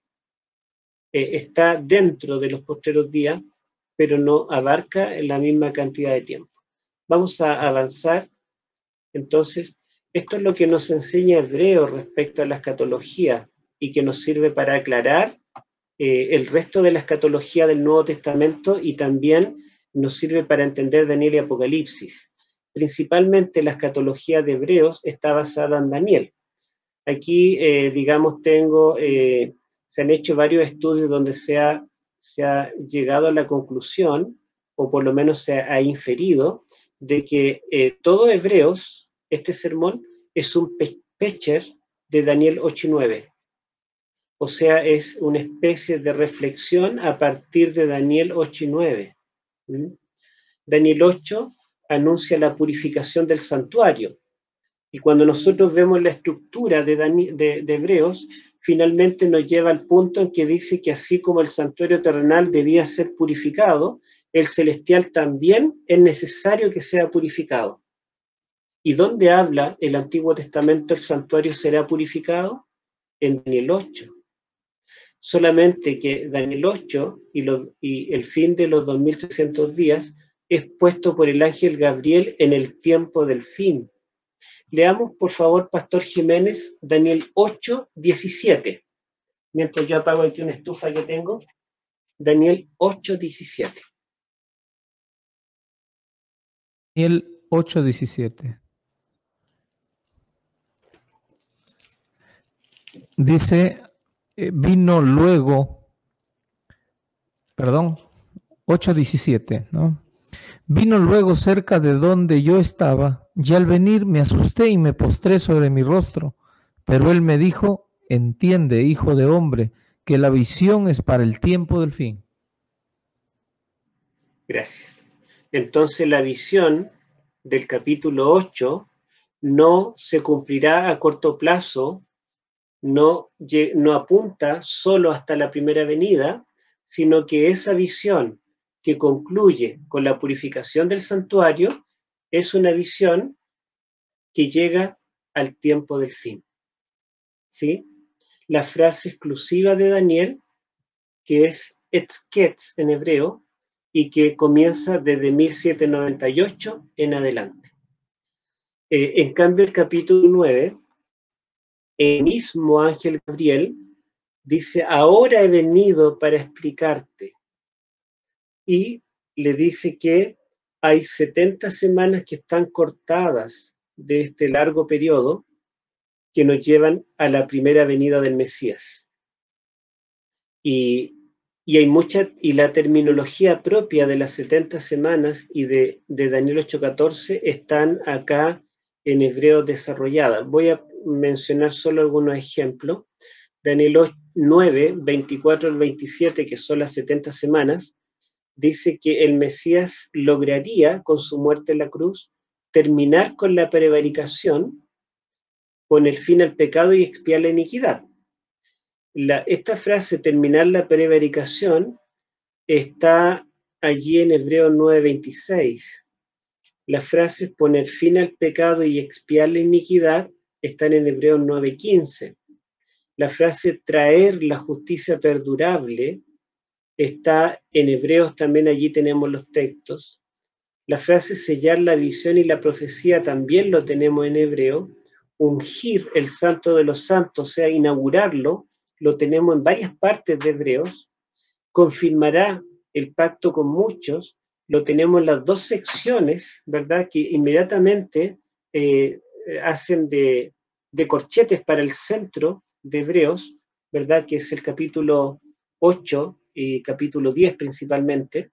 Está dentro de los postreros días, pero no abarca la misma cantidad de tiempo. Vamos a avanzar. Entonces, esto es lo que nos enseña Hebreo respecto a la escatología y que nos sirve para aclarar el resto de la escatología del Nuevo Testamento, y también nos sirve para entender Daniel y Apocalipsis. Principalmente la escatología de Hebreos está basada en Daniel. Aquí, digamos, se han hecho varios estudios donde se ha llegado a la conclusión, o por lo menos se ha inferido, de que todo Hebreos, este sermón, es un pecher de Daniel 8 y 9. O sea, es una especie de reflexión a partir de Daniel 8 y 9. Daniel 8 anuncia la purificación del santuario. Y cuando nosotros vemos la estructura de Hebreos, finalmente nos lleva al punto en que dice que así como el santuario terrenal debía ser purificado, el celestial también es necesario que sea purificado. ¿Y dónde habla el Antiguo Testamento el santuario será purificado? En Daniel 8. Solamente que Daniel 8 y el fin de los 2300 días es puesto por el ángel Gabriel en el tiempo del fin. Leamos, por favor, Pastor Jiménez, Daniel 8, 17. Mientras yo apago aquí una estufa que tengo. Daniel 8, 17. Daniel 8, 17. Dice, vino luego, perdón, 8:17, ¿no? Vino luego cerca de donde yo estaba, y al venir me asusté y me postré sobre mi rostro. Pero él me dijo, entiende, hijo de hombre, que la visión es para el tiempo del fin. Gracias. Entonces la visión del capítulo 8 no se cumplirá a corto plazo, no apunta solo hasta la primera venida, sino que esa visión que concluye con la purificación del santuario es una visión que llega al tiempo del fin. ¿Sí? La frase exclusiva de Daniel, que es etzketz en hebreo, y que comienza desde 1798 en adelante. En cambio, el capítulo 9, el mismo ángel Gabriel dice, ahora he venido para explicarte. Y le dice que hay 70 semanas que están cortadas de este largo periodo que nos llevan a la primera venida del Mesías. Y hay mucha, y la terminología propia de las 70 semanas y de Daniel 8:14 están acá en hebreo desarrolladas. Voy a mencionar solo algunos ejemplos. Daniel 9, 24 al 27, que son las 70 semanas, dice que el Mesías lograría, con su muerte en la cruz, terminar con la prevaricación, poner fin al pecado y expiar la iniquidad. Esta frase, terminar la prevaricación, está allí en Hebreo 9:26. Las frases poner fin al pecado y expiar la iniquidad están en Hebreo 9:15. La frase traer la justicia perdurable está en Hebreos, también allí tenemos los textos. La frase sellar la visión y la profecía también lo tenemos en hebreo. Ungir el santo de los santos, o sea, inaugurarlo, lo tenemos en varias partes de Hebreos. Confirmará el pacto con muchos, lo tenemos en las dos secciones, ¿verdad? Que inmediatamente hacen de corchetes para el centro de Hebreos, ¿verdad? Que es el capítulo 8 y capítulo 10 principalmente,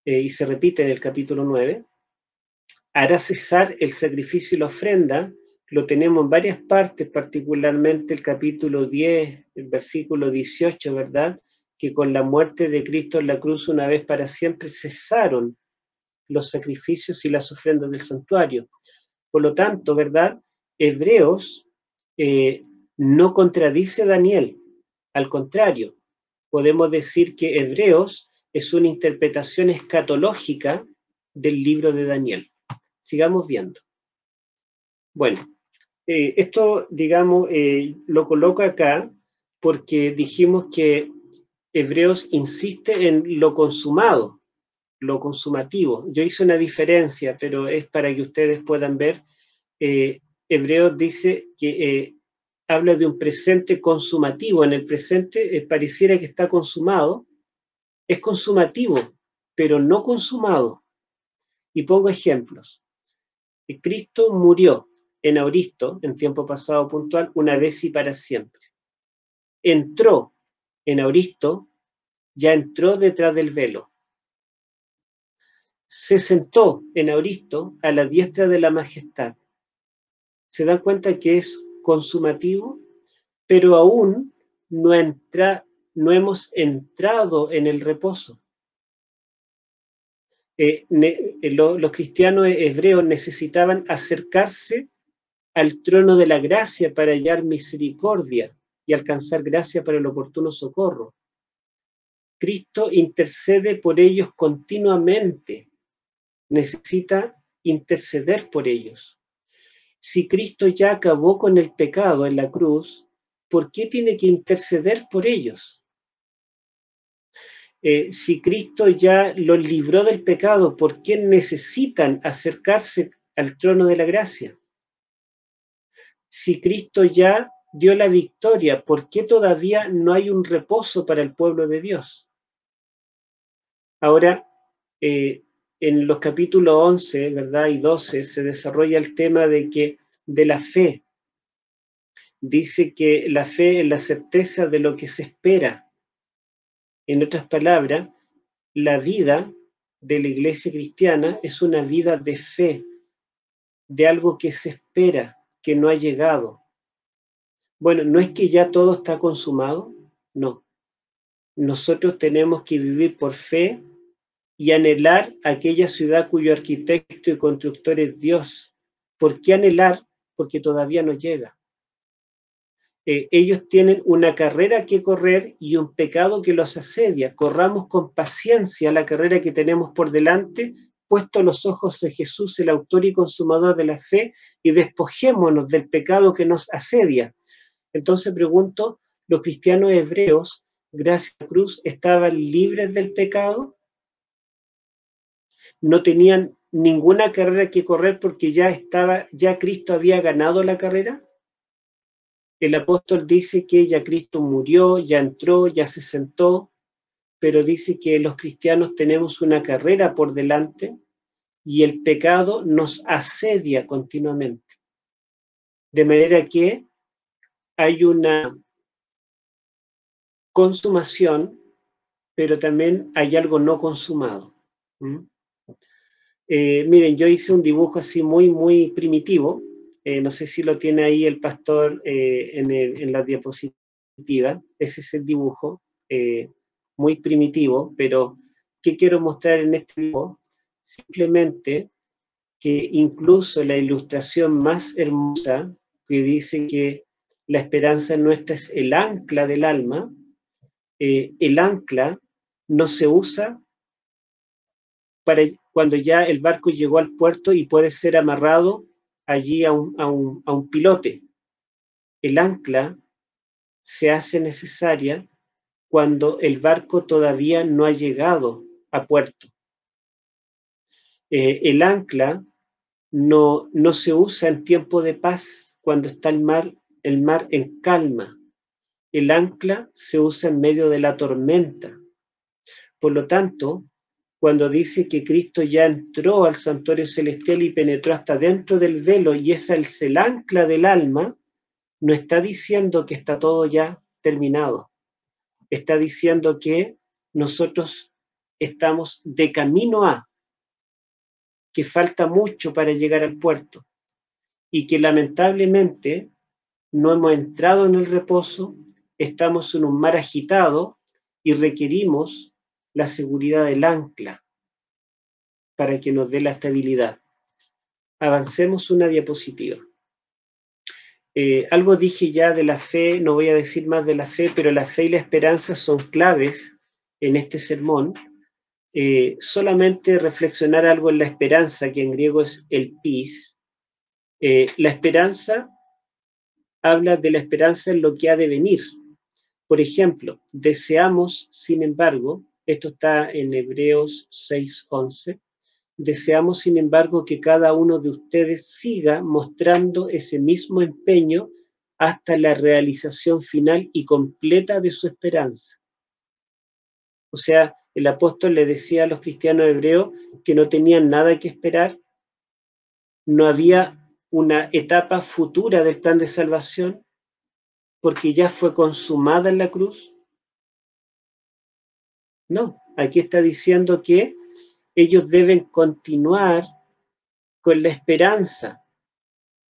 y se repite en el capítulo 9. Hará cesar el sacrificio y la ofrenda, lo tenemos en varias partes, particularmente el capítulo 10, el versículo 18, ¿verdad? Que con la muerte de Cristo en la cruz una vez para siempre cesaron los sacrificios y las ofrendas del santuario. Por lo tanto, ¿verdad? Hebreos no contradice a Daniel, al contrario, podemos decir que Hebreos es una interpretación escatológica del libro de Daniel. Sigamos viendo. Bueno, esto, digamos, lo coloco acá porque dijimos que Hebreos insiste en lo consumado, lo consumativo. Yo hice una diferencia, pero es para que ustedes puedan ver. Hebreos dice que habla de un presente consumativo. En el presente pareciera que está consumado. Es consumativo, pero no consumado. Y pongo ejemplos. Cristo murió en Auristo, en tiempo pasado puntual, una vez y para siempre. Entró en Auristo, ya entró detrás del velo. Se sentó en Auristo a la diestra de la majestad. Se dan cuenta que es consumativo, pero aún no hemos entrado en el reposo. Los cristianos hebreos necesitaban acercarse al trono de la gracia para hallar misericordia y alcanzar gracia para el oportuno socorro. Cristo intercede por ellos continuamente. Necesita interceder por ellos. Si Cristo ya acabó con el pecado en la cruz, ¿por qué tiene que interceder por ellos? Si Cristo ya los libró del pecado, ¿por qué necesitan acercarse al trono de la gracia? Si Cristo ya dio la victoria, ¿por qué todavía no hay un reposo para el pueblo de Dios? Ahora, en los capítulos 11, ¿verdad? Y 12 se desarrolla el tema de la fe. Dice que la fe es la certeza de lo que se espera. En otras palabras, la vida de la iglesia cristiana es una vida de fe, de algo que se espera, que no ha llegado. Bueno, no es que ya todo está consumado, no. Nosotros tenemos que vivir por fe y anhelar aquella ciudad cuyo arquitecto y constructor es Dios. ¿Por qué anhelar? Porque todavía no llega. Ellos tienen una carrera que correr y un pecado que los asedia. Corramos con paciencia la carrera que tenemos por delante, puesto los ojos en Jesús, el autor y consumador de la fe, y despojémonos del pecado que nos asedia. Entonces pregunto, ¿los cristianos hebreos, gracias a la cruz, estaban libres del pecado? ¿No tenían ninguna carrera que correr porque ya Cristo había ganado la carrera? El apóstol dice que ya Cristo murió, ya entró, ya se sentó, pero dice que los cristianos tenemos una carrera por delante y el pecado nos asedia continuamente. De manera que hay una consumación, pero también hay algo no consumado. Miren, yo hice un dibujo así muy primitivo. No sé si lo tiene ahí el pastor en la diapositiva. Ese es el dibujo, muy primitivo, pero ¿qué quiero mostrar en este dibujo? Simplemente que incluso la ilustración más hermosa, que dice que la esperanza nuestra es el ancla del alma, el ancla no se usa para cuando ya el barco llegó al puerto y puede ser amarrado allí a un pilote. El ancla se hace necesaria cuando el barco todavía no ha llegado a puerto. El ancla no se usa en tiempo de paz, cuando está el mar en calma. El ancla se usa en medio de la tormenta. Por lo tanto, cuando dice que Cristo ya entró al santuario celestial y penetró hasta dentro del velo y esa es el ancla del alma, no está diciendo que está todo ya terminado. Está diciendo que nosotros estamos de camino a, que falta mucho para llegar al puerto y que lamentablemente no hemos entrado en el reposo, estamos en un mar agitado y requerimos la seguridad del ancla para que nos dé la estabilidad. Avancemos una diapositiva. Algo dije ya de la fe, no voy a decir más de la fe, pero la fe y la esperanza son claves en este sermón. Solamente reflexionar algo en la esperanza, que en griego es el pis. La esperanza habla de la esperanza en lo que ha de venir. Por ejemplo, deseamos, sin embargo, esto está en Hebreos 6:11, deseamos, sin embargo, que cada uno de ustedes siga mostrando ese mismo empeño hasta la realización final y completa de su esperanza. O sea, el apóstol le decía a los cristianos hebreos que no tenían nada que esperar, no había una etapa futura del plan de salvación, porque ya fue consumada en la cruz. No, aquí está diciendo que ellos deben continuar con la esperanza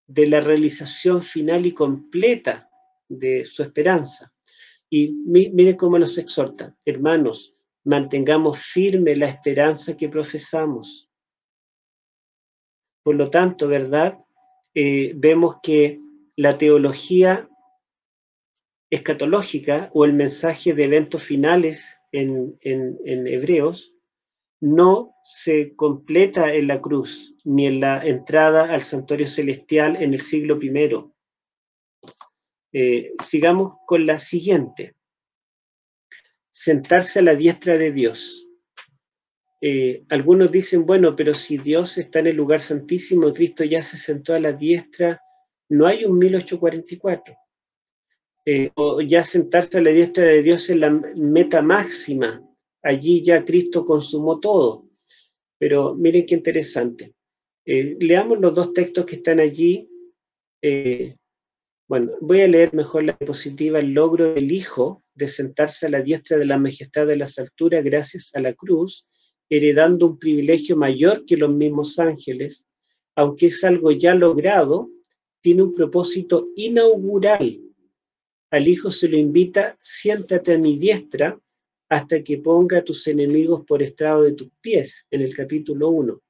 de la realización final y completa de su esperanza. Y miren cómo nos exhorta, hermanos, mantengamos firme la esperanza que profesamos. Por lo tanto, ¿verdad? Vemos que la teología escatológica o el mensaje de eventos finales en Hebreos no se completa en la cruz, ni en la entrada al santuario celestial en el siglo I. Sigamos con la siguiente. Sentarse a la diestra de Dios. Algunos dicen, bueno, pero si Dios está en el lugar santísimo y Cristo ya se sentó a la diestra, no hay un 1844. O ya sentarse a la diestra de Dios es la meta máxima. Allí ya Cristo consumó todo. Pero miren qué interesante. Leamos los dos textos que están allí. Bueno, voy a leer mejor la diapositiva. El logro del Hijo de sentarse a la diestra de la majestad de las alturas gracias a la cruz, heredando un privilegio mayor que los mismos ángeles, aunque es algo ya logrado, tiene un propósito inaugural. Al Hijo se lo invita: siéntate a mi diestra hasta que ponga a tus enemigos por estrado de tus pies, en el capítulo 1.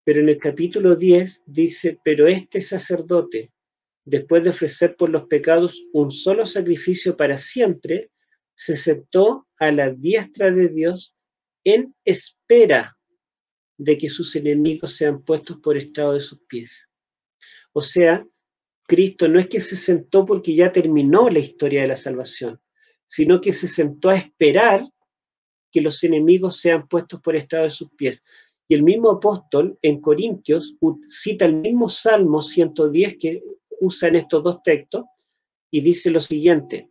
Pero en el capítulo 10 dice, pero este sacerdote, después de ofrecer por los pecados un solo sacrificio para siempre, se sentó a la diestra de Dios en espera de que sus enemigos sean puestos por estrado de sus pies. O sea, Cristo no es que se sentó porque ya terminó la historia de la salvación, sino que se sentó a esperar que los enemigos sean puestos por estrado de sus pies. Y el mismo apóstol en Corintios cita el mismo Salmo 110 que usan estos dos textos y dice lo siguiente,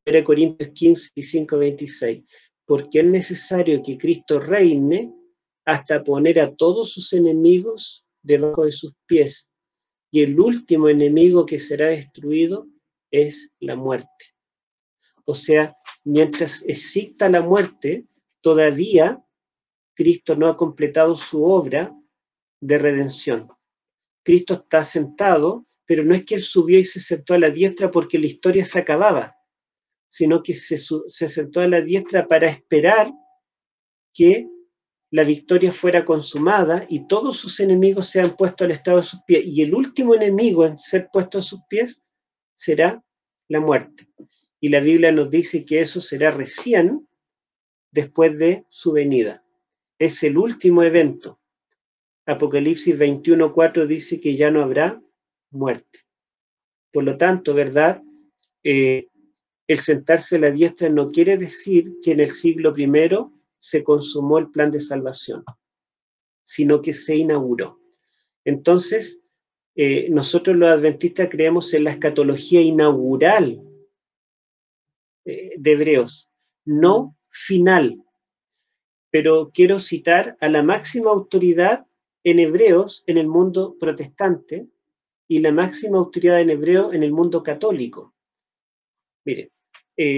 1 Corintios 15 y 5:26, porque es necesario que Cristo reine hasta poner a todos sus enemigos debajo de sus pies, y el último enemigo que será destruido es la muerte. O sea, mientras exista la muerte, todavía Cristo no ha completado su obra de redención. Cristo está sentado, pero no es que Él subió y se sentó a la diestra porque la historia se acababa, sino que se sentó a la diestra para esperar que la victoria fuera consumada y todos sus enemigos sean puestos al estrado de sus pies. Y el último enemigo en ser puesto a sus pies será la muerte. Y la Biblia nos dice que eso será recién después de su venida. Es el último evento. Apocalipsis 21:4 dice que ya no habrá muerte. Por lo tanto, ¿verdad? El sentarse a la diestra no quiere decir que en el siglo I se consumó el plan de salvación, sino que se inauguró. Entonces, nosotros los adventistas creemos en la escatología inaugural de Hebreos, no final. Pero quiero citar a la máxima autoridad en Hebreos en el mundo protestante y la máxima autoridad en hebreo en el mundo católico. Miren,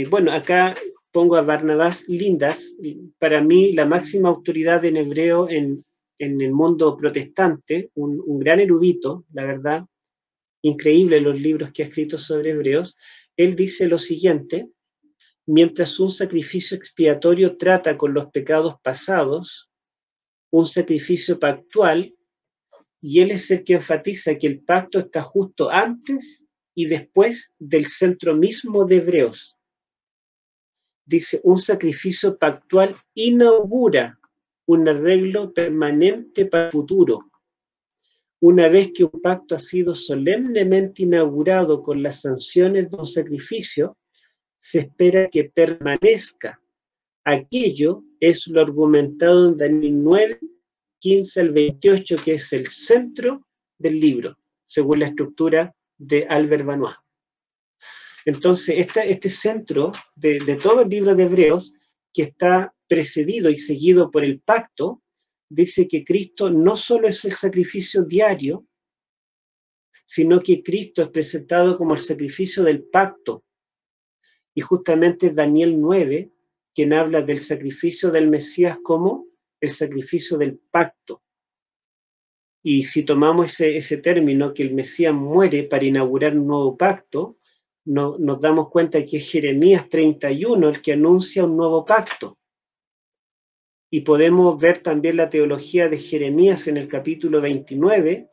bueno, acá pongo a Barnabás Lindas, para mí la máxima autoridad en hebreo en el mundo protestante, un gran erudito, la verdad, increíble los libros que ha escrito sobre hebreos. Él dice lo siguiente: mientras un sacrificio expiatorio trata con los pecados pasados, un sacrificio pactual, y él es el que enfatiza que el pacto está justo antes y después del centro mismo de Hebreos. Dice, un sacrificio pactual inaugura un arreglo permanente para el futuro. Una vez que un pacto ha sido solemnemente inaugurado con las sanciones de un sacrificio, se espera que permanezca. Aquello es lo argumentado en Daniel 9, 15 al 28, que es el centro del libro, según la estructura de Albert Benoit. Entonces, este centro de todo el libro de Hebreos, que está precedido y seguido por el pacto, dice que Cristo no solo es el sacrificio diario, sino que Cristo es presentado como el sacrificio del pacto. Y justamente Daniel 9, quien habla del sacrificio del Mesías como el sacrificio del pacto. Y si tomamos ese término, que el Mesías muere para inaugurar un nuevo pacto, nos damos cuenta que es Jeremías 31 el que anuncia un nuevo pacto. Y podemos ver también la teología de Jeremías en el capítulo 29,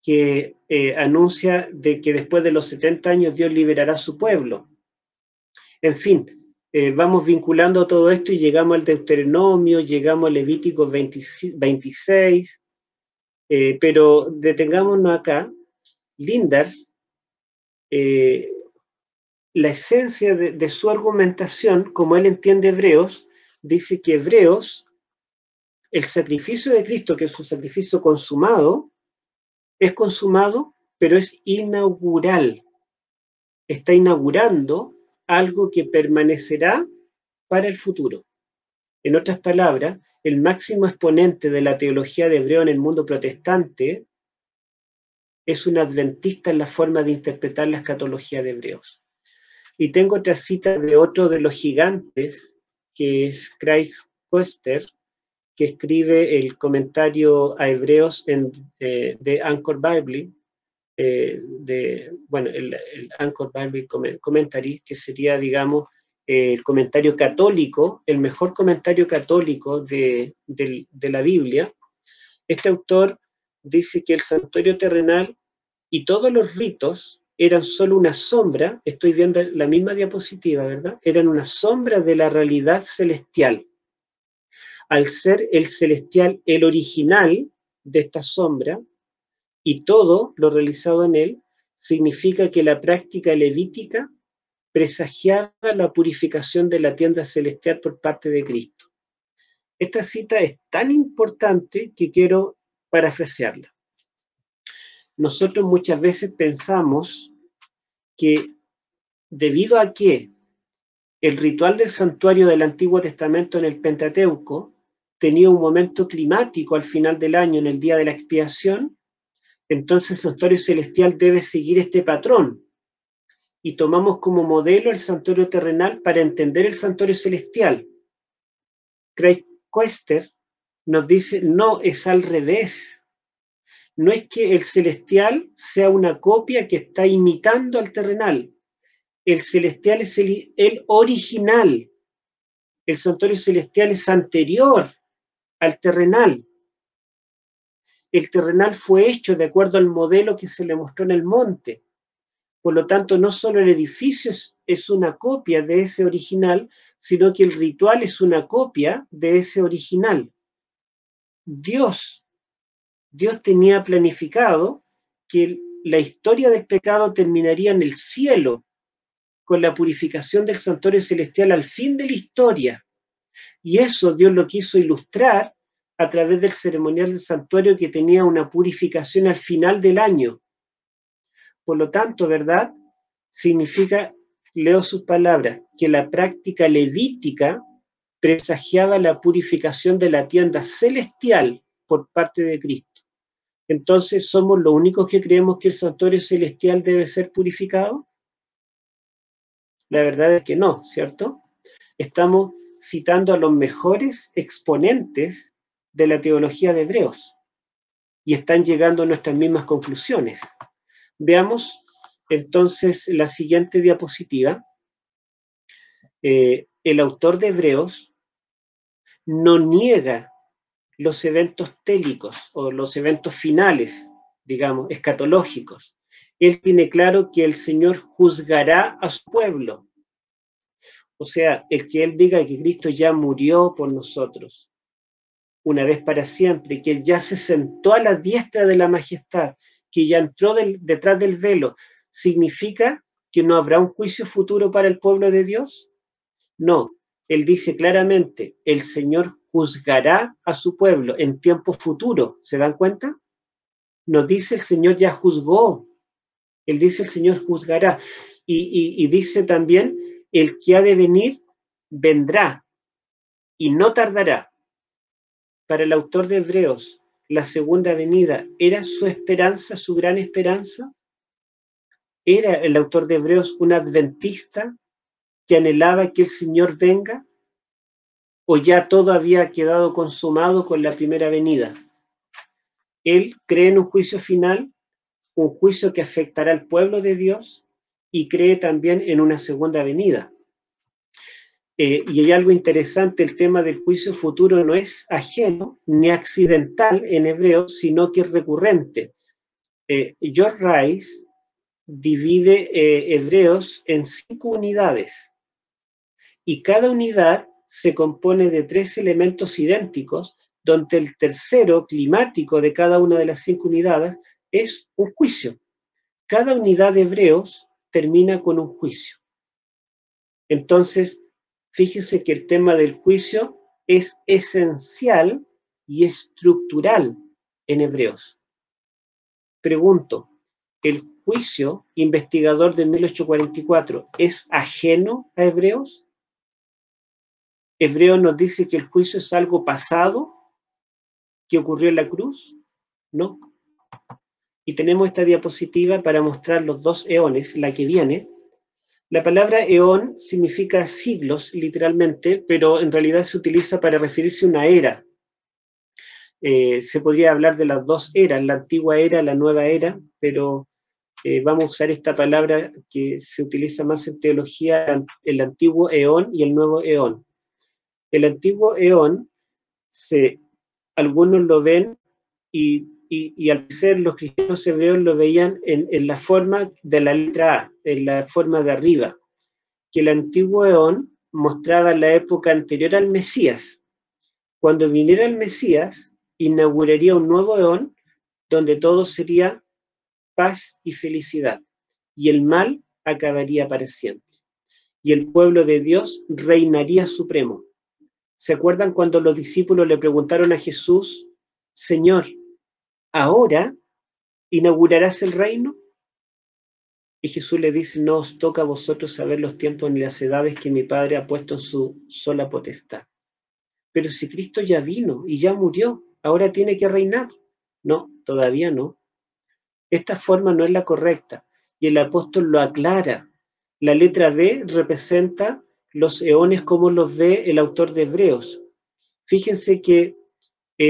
que anuncia de que después de los 70 años Dios liberará a su pueblo. En fin, vamos vinculando todo esto y llegamos al Deuteronomio, llegamos al Levítico 26, pero detengámonos acá. Lindars, la esencia de su argumentación, como él entiende Hebreos, dice que Hebreos, el sacrificio de Cristo, que es un sacrificio consumado, es consumado, pero es inaugural. Está inaugurando algo que permanecerá para el futuro. En otras palabras, el máximo exponente de la teología de Hebreo en el mundo protestante es un adventista en la forma de interpretar la escatología de Hebreos. Y tengo otra cita de otro de los gigantes, que es Craig Koester, que escribe el comentario a Hebreos de Anchor Bible, el Anchor Bible Commentary, que sería, digamos, el comentario católico, el mejor comentario católico de la Biblia. Este autor dice que el santuario terrenal y todos los ritos eran solo una sombra, estoy viendo la misma diapositiva, ¿verdad? Eran una sombra de la realidad celestial. Al ser el celestial el original de esta sombra, y todo lo realizado en él, significa que la práctica levítica presagiaba la purificación de la tienda celestial por parte de Cristo. Esta cita es tan importante que quiero parafrasearla. Nosotros muchas veces pensamos que debido a que el ritual del santuario del Antiguo Testamento en el Pentateuco tenía un momento climático al final del año, en el día de la expiación, entonces el santuario celestial debe seguir este patrón. Y tomamos como modelo el santuario terrenal para entender el santuario celestial. Craig Koester nos dice, no, es al revés. No es que el celestial sea una copia que está imitando al terrenal. El celestial es el original. El santuario celestial es anterior al terrenal. El terrenal fue hecho de acuerdo al modelo que se le mostró en el monte. Por lo tanto, no solo el edificio es una copia de ese original, sino que el ritual es una copia de ese original. Dios tenía planificado que la historia del pecado terminaría en el cielo, con la purificación del santuario celestial al fin de la historia. Y eso Dios lo quiso ilustrar a través del ceremonial del santuario, que tenía una purificación al final del año. Por lo tanto, ¿verdad? Significa, leo sus palabras, que la práctica levítica presagiaba la purificación de la tienda celestial por parte de Cristo. Entonces, ¿somos los únicos que creemos que el santuario celestial debe ser purificado? La verdad es que no, ¿cierto? Estamos citando a los mejores exponentes de la teología de Hebreos y están llegando a nuestras mismas conclusiones. Veamos entonces la siguiente diapositiva. El autor de Hebreos no niega los eventos télicos o los eventos finales, digamos, escatológicos. Él tiene claro que el Señor juzgará a su pueblo. O sea, el que él diga que Cristo ya murió por nosotros, una vez para siempre, que él ya se sentó a la diestra de la majestad, que ya entró detrás del velo, ¿significa que no habrá un juicio futuro para el pueblo de Dios? No, él dice claramente, el Señor juzgará a su pueblo en tiempo futuro. ¿Se dan cuenta? Nos dice el Señor ya juzgó. Él dice el Señor juzgará. Y dice también, el que ha de venir, vendrá y no tardará. Para el autor de Hebreos, la segunda venida, ¿era su esperanza, su gran esperanza? ¿Era el autor de Hebreos un adventista que anhelaba que el Señor venga? ¿O ya todo había quedado consumado con la primera venida? Él cree en un juicio final, un juicio que afectará al pueblo de Dios, y cree también en una segunda venida. Y hay algo interesante, el tema del juicio futuro no es ajeno ni accidental en hebreo, sino que es recurrente. George Rice divide Hebreos en 5 unidades, y cada unidad se compone de 3 elementos idénticos, donde el tercero climático de cada una de las 5 unidades es un juicio. Cada unidad de Hebreos termina con un juicio. Entonces, fíjense que el tema del juicio es esencial y estructural en Hebreos. Pregunto, ¿el juicio investigador de 1844 es ajeno a Hebreos? ¿Hebreos nos dice que el juicio es algo pasado que ocurrió en la cruz? No. Y tenemos esta diapositiva para mostrar los 2 eones, la que viene. La palabra eón significa siglos, literalmente, pero en realidad se utiliza para referirse a una era. Se podría hablar de las 2 eras, la antigua era, la nueva era, pero vamos a usar esta palabra que se utiliza más en teología, el antiguo eón y el nuevo eón. El antiguo eón, algunos lo ven y al ser los cristianos hebreos lo veían en la forma de la letra A, en la forma de arriba, que el antiguo eón mostraba la época anterior al Mesías. Cuando viniera el Mesías, inauguraría un nuevo eón donde todo sería paz y felicidad, y el mal acabaría para siempre. Y el pueblo de Dios reinaría supremo. ¿Se acuerdan cuando los discípulos le preguntaron a Jesús, Señor, ¿ahora inaugurarás el reino? Y Jesús le dice, no os toca a vosotros saber los tiempos ni las edades que mi Padre ha puesto en su sola potestad. Pero si Cristo ya vino y ya murió, ahora tiene que reinar. No, todavía no. Esta forma no es la correcta y el apóstol lo aclara. La letra B representa los eones como los ve el autor de Hebreos. Fíjense que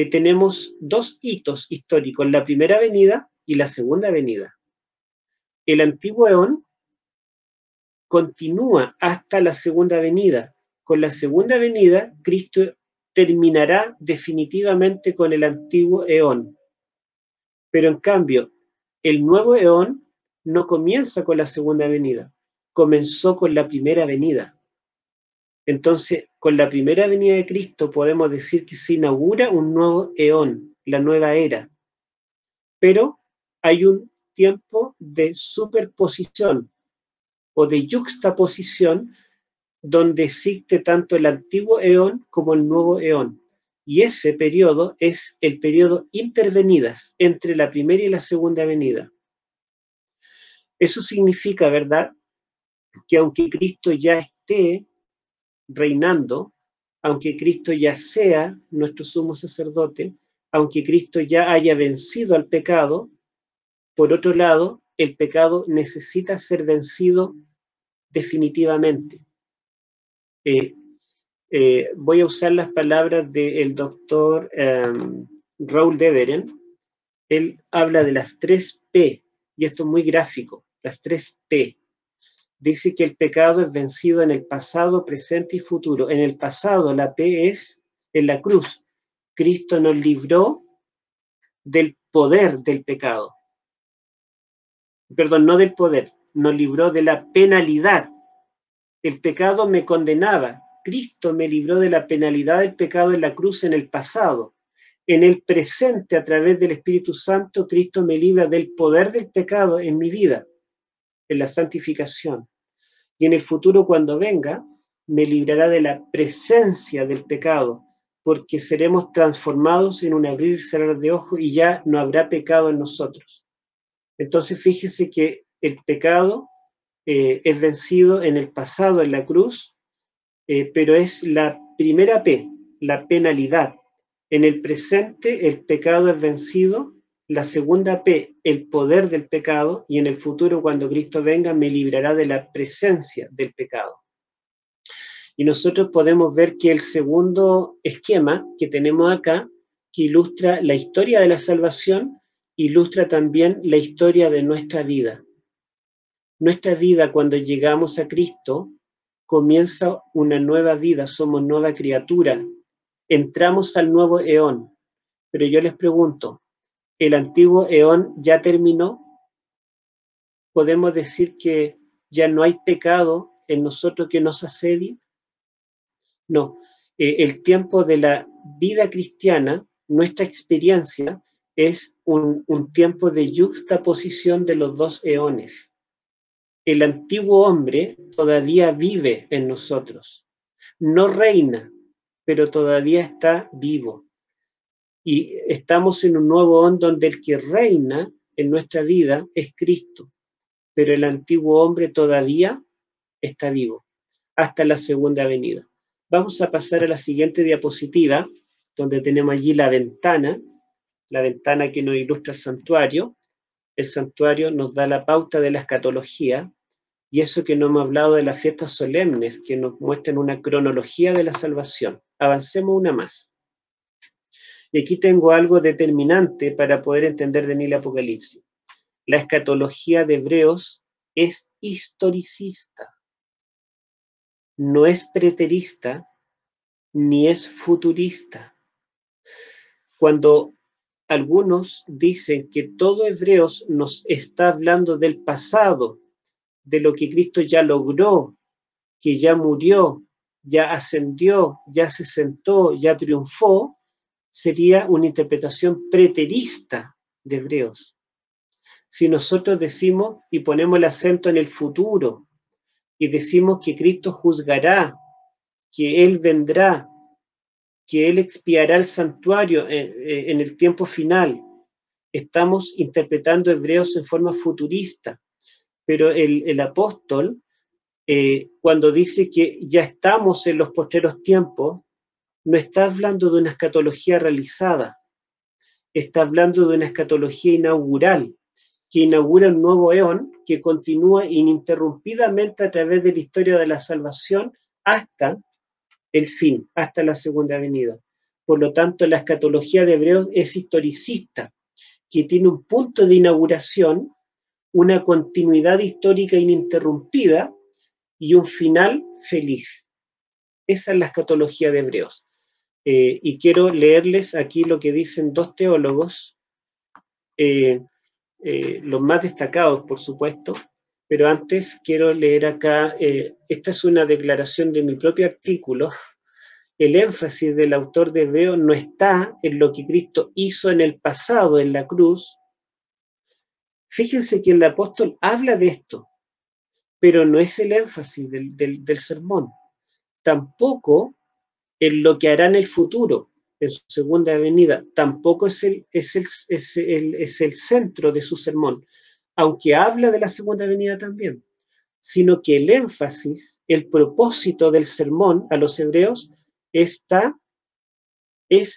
tenemos 2 hitos históricos, la primera venida y la segunda venida. El antiguo eón continúa hasta la segunda venida. Con la segunda venida, Cristo terminará definitivamente con el antiguo eón. Pero en cambio, el nuevo eón no comienza con la segunda venida, comenzó con la primera venida. Entonces, con la primera venida de Cristo podemos decir que se inaugura un nuevo eón, la nueva era. Pero hay un tiempo de superposición o de yuxtaposición donde existe tanto el antiguo eón como el nuevo eón. Y ese periodo es el periodo intervenidas entre la primera y la segunda venida. Eso significa, ¿verdad?, que aunque Cristo ya esté reinando, aunque Cristo ya sea nuestro sumo sacerdote, aunque Cristo ya haya vencido al pecado, por otro lado, el pecado necesita ser vencido definitivamente. Voy a usar las palabras del doctor Raúl Dederen. Él habla de las 3 P, y esto es muy gráfico, las 3 P. Dice que el pecado es vencido en el pasado, presente y futuro. En el pasado, la P es en la cruz. Cristo nos libró del poder del pecado. Perdón, no del poder, nos libró de la penalidad. El pecado me condenaba. Cristo me libró de la penalidad del pecado en la cruz en el pasado. En el presente, a través del Espíritu Santo, Cristo me libra del poder del pecado en mi vida, en la santificación. Y en el futuro, cuando venga, me librará de la presencia del pecado, porque seremos transformados en un abrir y cerrar de ojos y ya no habrá pecado en nosotros. Entonces, fíjese que el pecado es vencido en el pasado, en la cruz, pero es la primera P, la penalidad. En el presente, el pecado es vencido. La segunda P, el poder del pecado, y en el futuro, cuando Cristo venga, me librará de la presencia del pecado. Y nosotros podemos ver que el segundo esquema que tenemos acá, que ilustra la historia de la salvación, ilustra también la historia de nuestra vida. Nuestra vida, cuando llegamos a Cristo, comienza una nueva vida, somos nueva criatura, entramos al nuevo eón. Pero yo les pregunto, ¿el antiguo eón ya terminó? ¿Podemos decir que ya no hay pecado en nosotros que nos asedie? No, el tiempo de la vida cristiana, nuestra experiencia, es un tiempo de yuxtaposición de los dos eones. El antiguo hombre todavía vive en nosotros. No reina, pero todavía está vivo. Y estamos en un nuevo eón donde el que reina en nuestra vida es Cristo, pero el antiguo hombre todavía está vivo hasta la segunda venida. Vamos a pasar a la siguiente diapositiva, donde tenemos allí la ventana que nos ilustra el santuario. El santuario nos da la pauta de la escatología, y eso que no hemos hablado de las fiestas solemnes, que nos muestran una cronología de la salvación. Avancemos una más. Y aquí tengo algo determinante para poder entender bien el Apocalipsis. La escatología de Hebreos es historicista, no es preterista, ni es futurista. Cuando algunos dicen que todo Hebreos nos está hablando del pasado, de lo que Cristo ya logró, que ya murió, ya ascendió, ya se sentó, ya triunfó, sería una interpretación preterista de Hebreos. Si nosotros decimos y ponemos el acento en el futuro y decimos que Cristo juzgará, que Él vendrá, que Él expiará el santuario en el tiempo final, estamos interpretando Hebreos en forma futurista, pero el apóstol, cuando dice que ya estamos en los postreros tiempos, no está hablando de una escatología realizada, está hablando de una escatología inaugural, que inaugura un nuevo eón que continúa ininterrumpidamente a través de la historia de la salvación hasta el fin, hasta la segunda venida. Por lo tanto, la escatología de Hebreos es historicista, que tiene un punto de inauguración, una continuidad histórica ininterrumpida y un final feliz. Esa es la escatología de Hebreos. Y quiero leerles aquí lo que dicen dos teólogos, los más destacados, por supuesto, pero antes quiero leer acá, esta es una declaración de mi propio artículo. El énfasis del autor de Hebreos no está en lo que Cristo hizo en el pasado, en la cruz. Fíjense que el apóstol habla de esto, pero no es el énfasis del sermón. Tampoco en lo que hará en el futuro, en su segunda venida, tampoco es el centro de su sermón, aunque habla de la segunda venida también, sino que el énfasis, el propósito del sermón a los hebreos es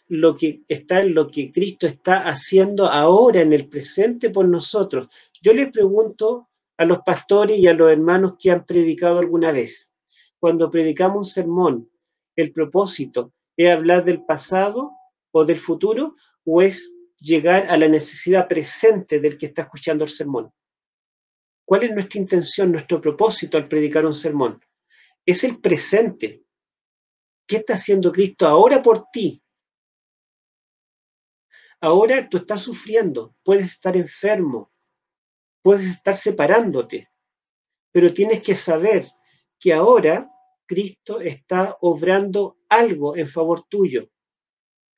lo que está en lo que Cristo está haciendo ahora en el presente por nosotros. Yo les pregunto a los pastores y a los hermanos que han predicado alguna vez, cuando predicamos un sermón, ¿el propósito es hablar del pasado o del futuro o es llegar a la necesidad presente del que está escuchando el sermón? ¿Cuál es nuestra intención, nuestro propósito al predicar un sermón? Es el presente. ¿Qué está haciendo Cristo ahora por ti? Ahora tú estás sufriendo, puedes estar enfermo, puedes estar separándote, pero tienes que saber que ahora Cristo está obrando algo en favor tuyo.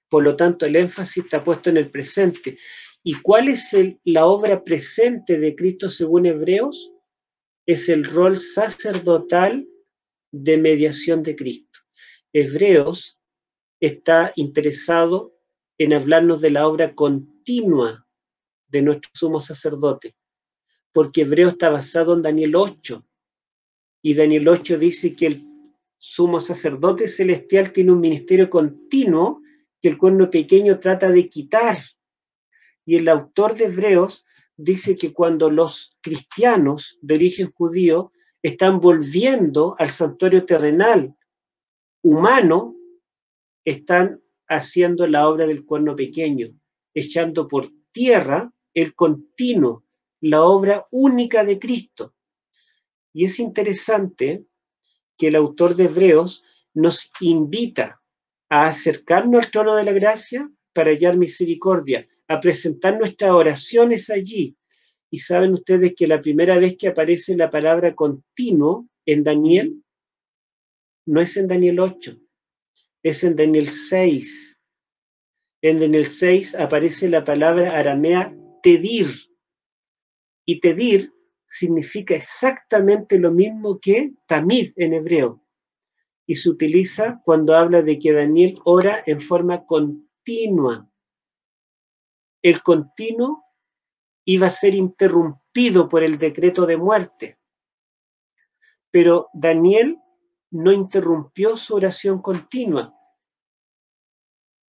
Por lo tanto, el énfasis está puesto en el presente. ¿Y cuál es la obra presente de Cristo según Hebreos? Es el rol sacerdotal de mediación de Cristo. Hebreos está interesado en hablarnos de la obra continua de nuestro sumo sacerdote, porque Hebreo está basado en Daniel 8, y Daniel 8 dice que el sumo sacerdote celestial tiene un ministerio continuo que el cuerno pequeño trata de quitar, y el autor de Hebreos dice que cuando los cristianos de origen judío están volviendo al santuario terrenal humano, están haciendo la obra del cuerno pequeño, echando por tierra el continuo, la obra única de Cristo. Y es interesante que el autor de Hebreos nos invita a acercarnos al trono de la gracia para hallar misericordia, a presentar nuestras oraciones allí. Y saben ustedes que la primera vez que aparece la palabra continuo en Daniel, no es en Daniel 8, es en Daniel 6. En Daniel 6 aparece la palabra aramea tedir. Y tedir significa exactamente lo mismo que tamid en hebreo. Y se utiliza cuando habla de que Daniel ora en forma continua. El continuo iba a ser interrumpido por el decreto de muerte. Pero Daniel no interrumpió su oración continua.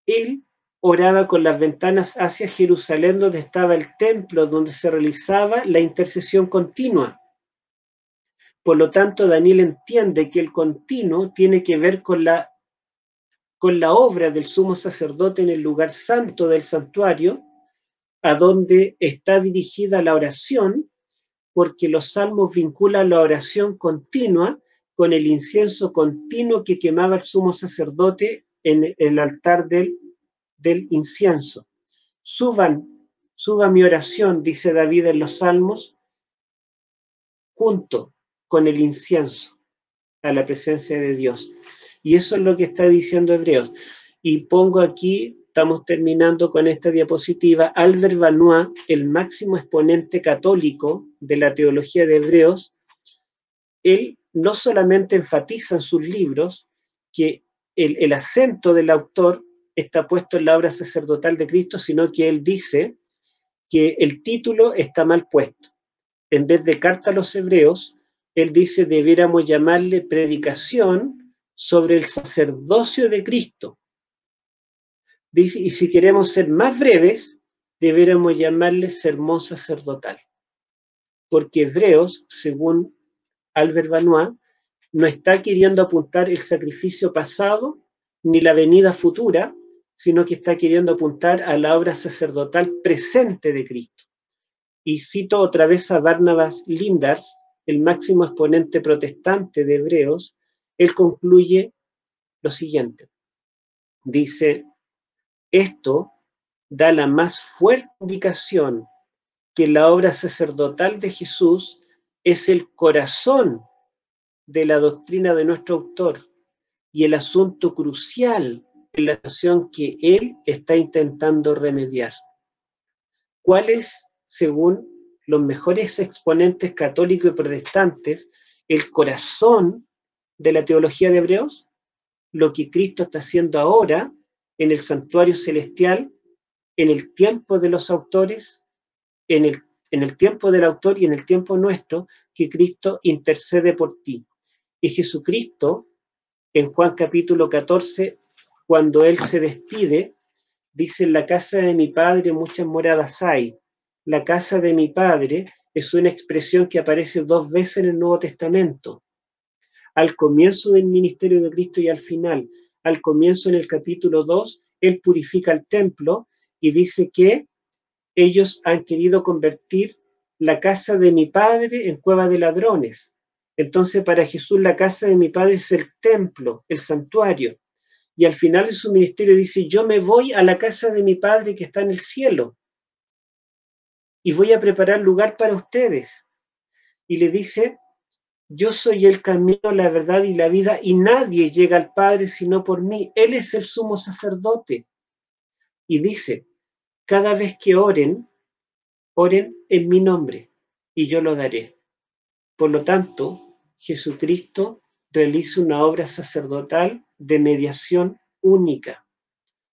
Él oraba con las ventanas hacia Jerusalén, donde estaba el templo, donde se realizaba la intercesión continua. Por lo tanto, Daniel entiende que el continuo tiene que ver con la obra del sumo sacerdote en el lugar santo del santuario, a donde está dirigida la oración, porque los salmos vinculan la oración continua con el incienso continuo que quemaba el sumo sacerdote en el altar del incienso. Suba mi oración, dice David en los salmos, junto con el incienso a la presencia de Dios. Y eso es lo que está diciendo Hebreos. Y pongo aquí, estamos terminando con esta diapositiva, Albert Benoit, el máximo exponente católico de la teología de Hebreos. Él no solamente enfatiza en sus libros que el acento del autor está puesto en la obra sacerdotal de Cristo, sino que él dice que el título está mal puesto. En vez de carta a los hebreos, él dice debiéramos llamarle predicación sobre el sacerdocio de Cristo. Dice, y si queremos ser más breves, debiéramos llamarle sermón sacerdotal. Porque Hebreos, según Albert Benoit, no está queriendo apuntar el sacrificio pasado ni la venida futura, sino que está queriendo apuntar a la obra sacerdotal presente de Cristo. Y cito otra vez a Barnabas Lindars, el máximo exponente protestante de Hebreos. Él concluye lo siguiente. Dice, esto da la más fuerte indicación que la obra sacerdotal de Jesús es el corazón de la doctrina de nuestro autor y el asunto crucial en la situación que él está intentando remediar. ¿Cuál es, según los mejores exponentes católicos y protestantes, el corazón de la teología de Hebreos? Lo que Cristo está haciendo ahora en el santuario celestial, en el tiempo de los autores, en el tiempo del autor y en el tiempo nuestro, que Cristo intercede por ti. Y Jesucristo, en Juan capítulo 14, cuando Él se despide, dice, en la casa de mi Padre muchas moradas hay. La casa de mi Padre es una expresión que aparece 2 veces en el Nuevo Testamento. Al comienzo del ministerio de Cristo y al final. Al comienzo, en el capítulo 2, Él purifica el templo y dice que ellos han querido convertir la casa de mi Padre en cueva de ladrones. Entonces, para Jesús, la casa de mi Padre es el templo, el santuario. Y al final de su ministerio dice, yo me voy a la casa de mi Padre que está en el cielo y voy a preparar lugar para ustedes. Y le dice, yo soy el camino, la verdad y la vida, y nadie llega al Padre sino por mí. Él es el sumo sacerdote. Y dice, cada vez que oren en mi nombre, y yo lo daré. Por lo tanto, Jesucristo realiza una obra sacerdotal de mediación única.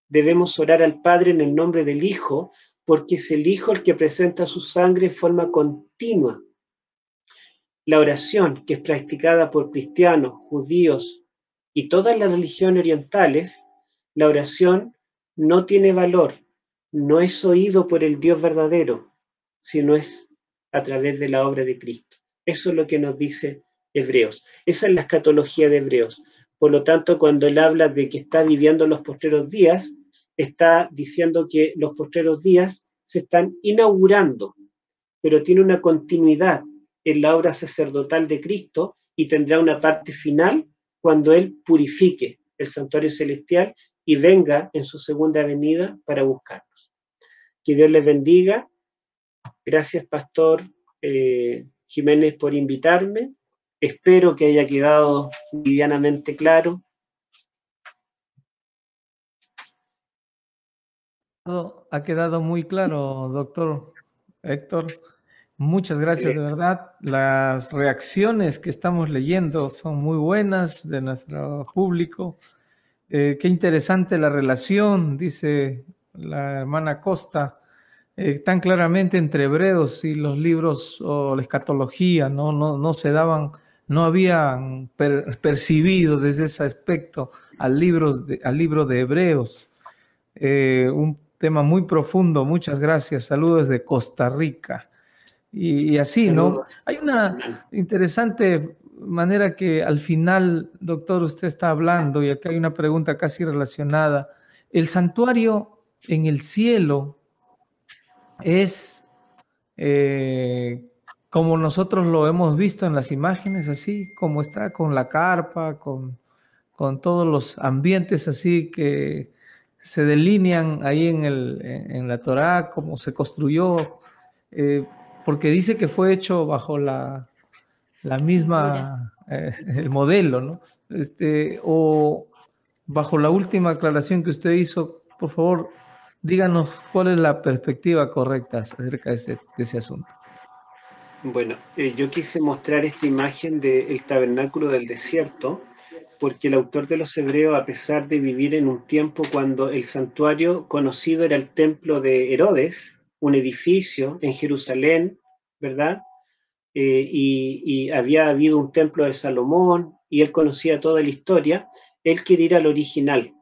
Debemos orar al Padre en el nombre del Hijo, porque es el Hijo el que presenta su sangre en forma continua. La oración, que es practicada por cristianos, judíos y todas las religiones orientales, la oración no tiene valor, no es oído por el Dios verdadero, sino es a través de la obra de Cristo. Eso es lo que nos dice Hebreos. Esa es la escatología de Hebreos. Por lo tanto, cuando él habla de que está viviendo los postreros días, está diciendo que los postreros días se están inaugurando, pero tiene una continuidad en la obra sacerdotal de Cristo y tendrá una parte final cuando Él purifique el santuario celestial y venga en su segunda venida para buscarnos. Que Dios les bendiga. Gracias, Pastor Jiménez, por invitarme. Espero que haya quedado medianamente claro. Ha quedado muy claro, doctor Héctor. Muchas gracias, de verdad. Las reacciones que estamos leyendo son muy buenas de nuestro público. Qué interesante la relación, dice la hermana Costa, tan claramente entre Hebreos y los libros o la escatología, no se daban, no habían percibido desde ese aspecto al libro de Hebreos. Un tema muy profundo, muchas gracias. Saludos desde Costa Rica. Y así, ¿no? Saludos. Hay una Amén. interesante manera que al final, doctor, usted está hablando, y acá hay una pregunta casi relacionada. ¿El santuario en el cielo es como nosotros lo hemos visto en las imágenes, así como está, con la carpa, con todos los ambientes así que se delinean ahí en la Torá, cómo se construyó? Porque dice que fue hecho bajo la Mira, misma, el modelo, ¿no? O bajo la última aclaración que usted hizo, por favor, díganos cuál es la perspectiva correcta acerca de ese asunto. Bueno, yo quise mostrar esta imagen del tabernáculo del desierto, porque el autor de los Hebreos, a pesar de vivir en un tiempo cuando el santuario conocido era el templo de Herodes, un edificio en Jerusalén, ¿verdad? Y había habido un templo de Salomón, y él conocía toda la historia, él quiere ir al original.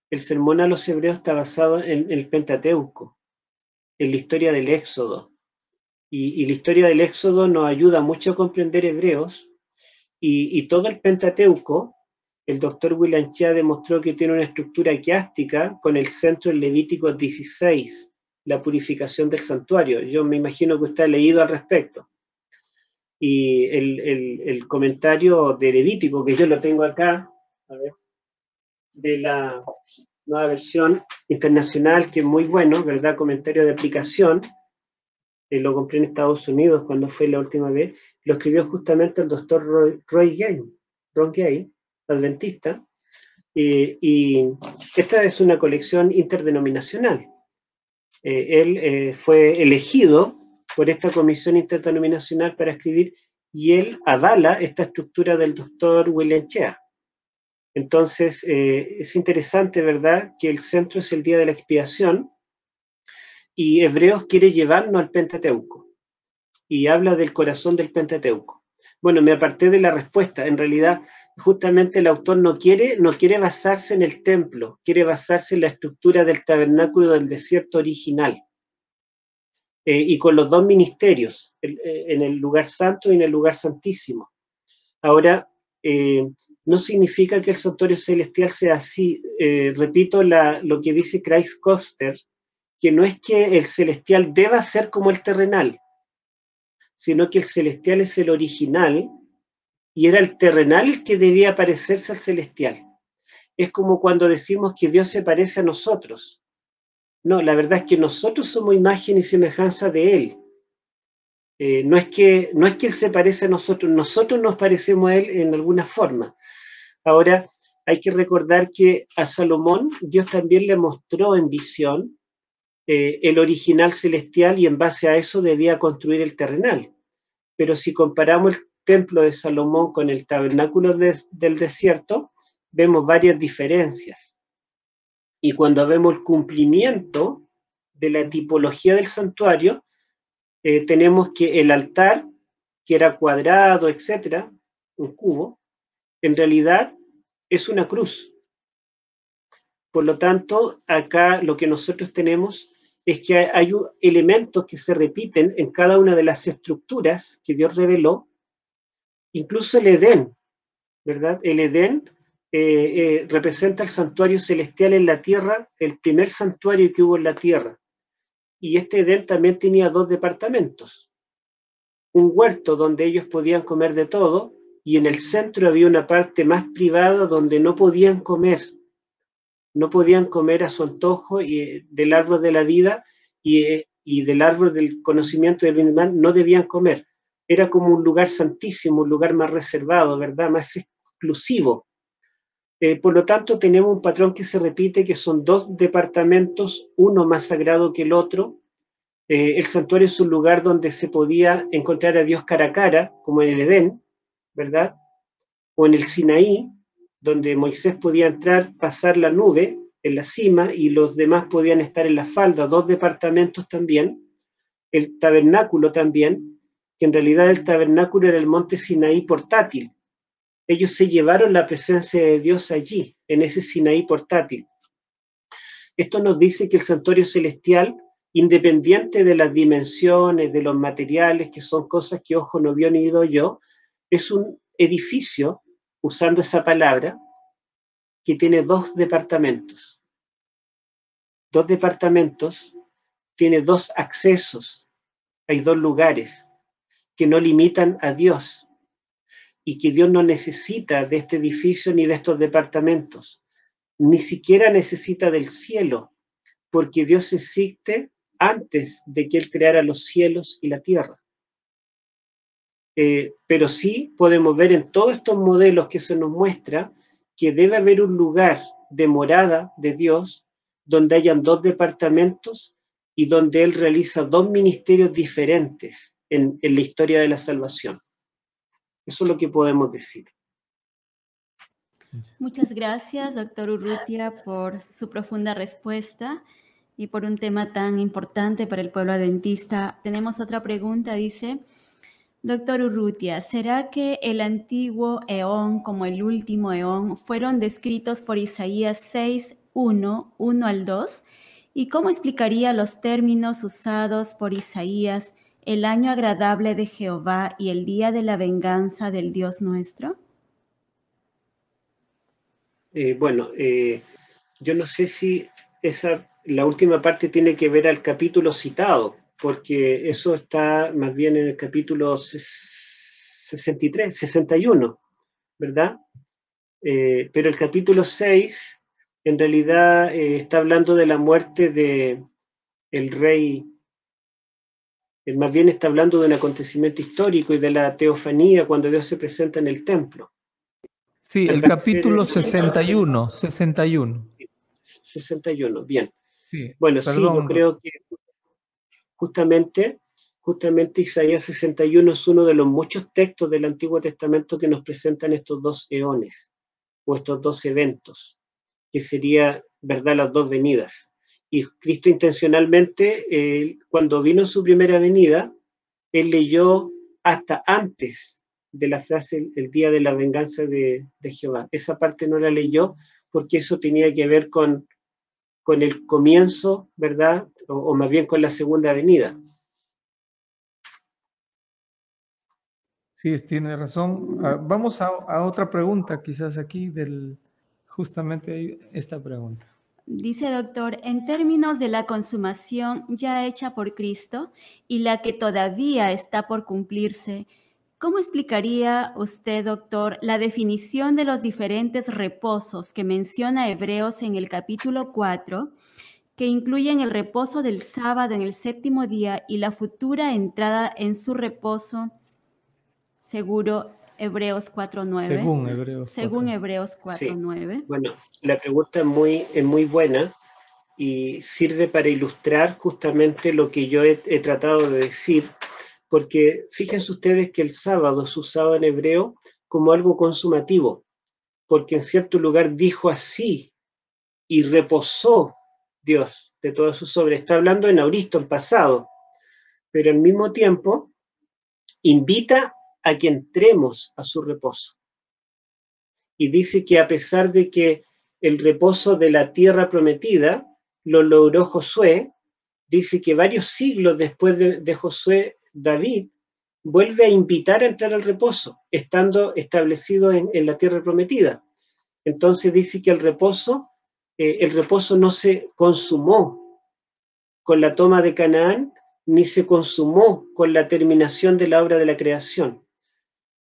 El sermón a los Hebreos está basado en el Pentateuco, en la historia del Éxodo. Y la historia del Éxodo nos ayuda mucho a comprender Hebreos, y todo el Pentateuco, el doctor William Chia demostró que tiene una estructura quiástica con el centro en Levítico 16, la purificación del santuario. Yo me imagino que usted ha leído al respecto. Y el comentario de Levítico, que yo lo tengo acá, a ver, de la nueva versión internacional, que es muy bueno, ¿verdad? Comentario de aplicación, lo compré en Estados Unidos cuando fue la última vez, lo escribió justamente el doctor Ron Gale, adventista, y esta es una colección interdenominacional. Él fue elegido por esta comisión interdenominacional para escribir, y él avala esta estructura del doctor William Chea. Entonces, es interesante, ¿verdad?, que el centro es el día de la expiación, y Hebreos quiere llevarnos al Pentateuco, y habla del corazón del Pentateuco. Bueno, me aparté de la respuesta. En realidad, justamente el autor no quiere basarse en el templo, quiere basarse en la estructura del tabernáculo del desierto original, y con los dos ministerios, en el lugar santo y en el lugar santísimo. Ahora, no significa que el santuario celestial sea así. Repito lo que dice Christ Koster, que no es que el celestial deba ser como el terrenal, sino que el celestial es el original, y era el terrenal el que debía parecerse al celestial. Es como cuando decimos que Dios se parece a nosotros. No, la verdad es que nosotros somos imagen y semejanza de Él. No es que Él se parece a nosotros, nosotros nos parecemos a Él en alguna forma. Ahora, hay que recordar que a Salomón Dios también le mostró en visión el original celestial, y en base a eso debía construir el terrenal. Pero si comparamos el templo de Salomón con el tabernáculo del desierto, vemos varias diferencias. Y cuando vemos el cumplimiento de la tipología del santuario, tenemos que el altar, que era cuadrado, etcétera, un cubo, en realidad es una cruz. Por lo tanto, acá lo que nosotros tenemos es que hay elementos que se repiten en cada una de las estructuras que Dios reveló, incluso el Edén, ¿verdad? El Edén representa el santuario celestial en la tierra, el primer santuario que hubo en la tierra. Y este Edén también tenía dos departamentos: un huerto donde ellos podían comer de todo, y en el centro había una parte más privada donde no podían comer a su antojo, y del árbol de la vida y del árbol del conocimiento del bien y mal no debían comer. Era como un lugar santísimo, un lugar más reservado, ¿verdad?, más exclusivo. Por lo tanto, tenemos un patrón que se repite, que son dos departamentos, uno más sagrado que el otro. El santuario es un lugar donde se podía encontrar a Dios cara a cara, como en el Edén, ¿verdad? O en el Sinaí, donde Moisés podía entrar, pasar la nube en la cima y los demás podían estar en la falda, dos departamentos también. El tabernáculo también, que en realidad el tabernáculo era el monte Sinaí portátil. Ellos se llevaron la presencia de Dios allí, en ese Sinaí portátil. Esto nos dice que el santuario celestial, independiente de las dimensiones, de los materiales, que son cosas que ojo no vio ni oído yo, es un edificio, usando esa palabra, que tiene dos departamentos. Dos departamentos, tiene dos accesos, hay dos lugares que no limitan a Dios y que Dios no necesita de este edificio ni de estos departamentos, ni siquiera necesita del cielo, porque Dios existe antes de que Él creara los cielos y la tierra. Pero sí podemos ver en todos estos modelos que se nos muestra que debe haber un lugar de morada de Dios donde hayan dos departamentos y donde Él realiza dos ministerios diferentes en la historia de la salvación. Eso es lo que podemos decir. Muchas gracias, doctor Urrutia, por su profunda respuesta y por un tema tan importante para el pueblo adventista. Tenemos otra pregunta, dice, doctor Urrutia, ¿será que el antiguo eón como el último eón fueron descritos por Isaías 6, 1 al 2? ¿Y cómo explicaría los términos usados por Isaías, el año agradable de Jehová y el día de la venganza del Dios nuestro? Yo no sé si la última parte tiene que ver al capítulo citado, porque eso está más bien en el capítulo 63, 61, ¿verdad? Pero el capítulo 6 en realidad está hablando de la muerte de el rey, más bien está hablando de un acontecimiento histórico y de la teofanía cuando Dios se presenta en el templo. Sí, el capítulo 61, 61. 61, bien. Sí, bueno, perdón, sí, yo creo que justamente Isaías 61 es uno de los muchos textos del Antiguo Testamento que nos presentan estos dos eones, o estos dos eventos, que sería, ¿verdad?, las dos venidas. Y Cristo intencionalmente, cuando vino en su primera venida, Él leyó hasta antes de la frase el día de la venganza de Jehová. Esa parte no la leyó porque eso tenía que ver con el comienzo, ¿verdad? O más bien con la segunda venida. Sí, tiene razón. Vamos a otra pregunta, quizás aquí, justamente esta pregunta. Dice, doctor, en términos de la consumación ya hecha por Cristo y la que todavía está por cumplirse, ¿cómo explicaría usted, doctor, la definición de los diferentes reposos que menciona Hebreos en el capítulo 4, que incluyen el reposo del sábado en el séptimo día y la futura entrada en su reposo, seguro Hebreos 4.9? Según Hebreos 4.9. Sí. Bueno, la pregunta es muy buena y sirve para ilustrar justamente lo que yo he tratado de decir, porque fíjense ustedes que el sábado es usado en hebreo como algo consumativo, porque en cierto lugar dijo así y reposó Dios de todas sus obras. Está hablando en auristo, en pasado, pero al mismo tiempo invita a que entremos a su reposo. Y dice que a pesar de que el reposo de la tierra prometida lo logró Josué, dice que varios siglos después de Josué, David vuelve a invitar a entrar al reposo, estando establecido en la tierra prometida. Entonces dice que el reposo no se consumó con la toma de Canaán, ni se consumó con la terminación de la obra de la creación.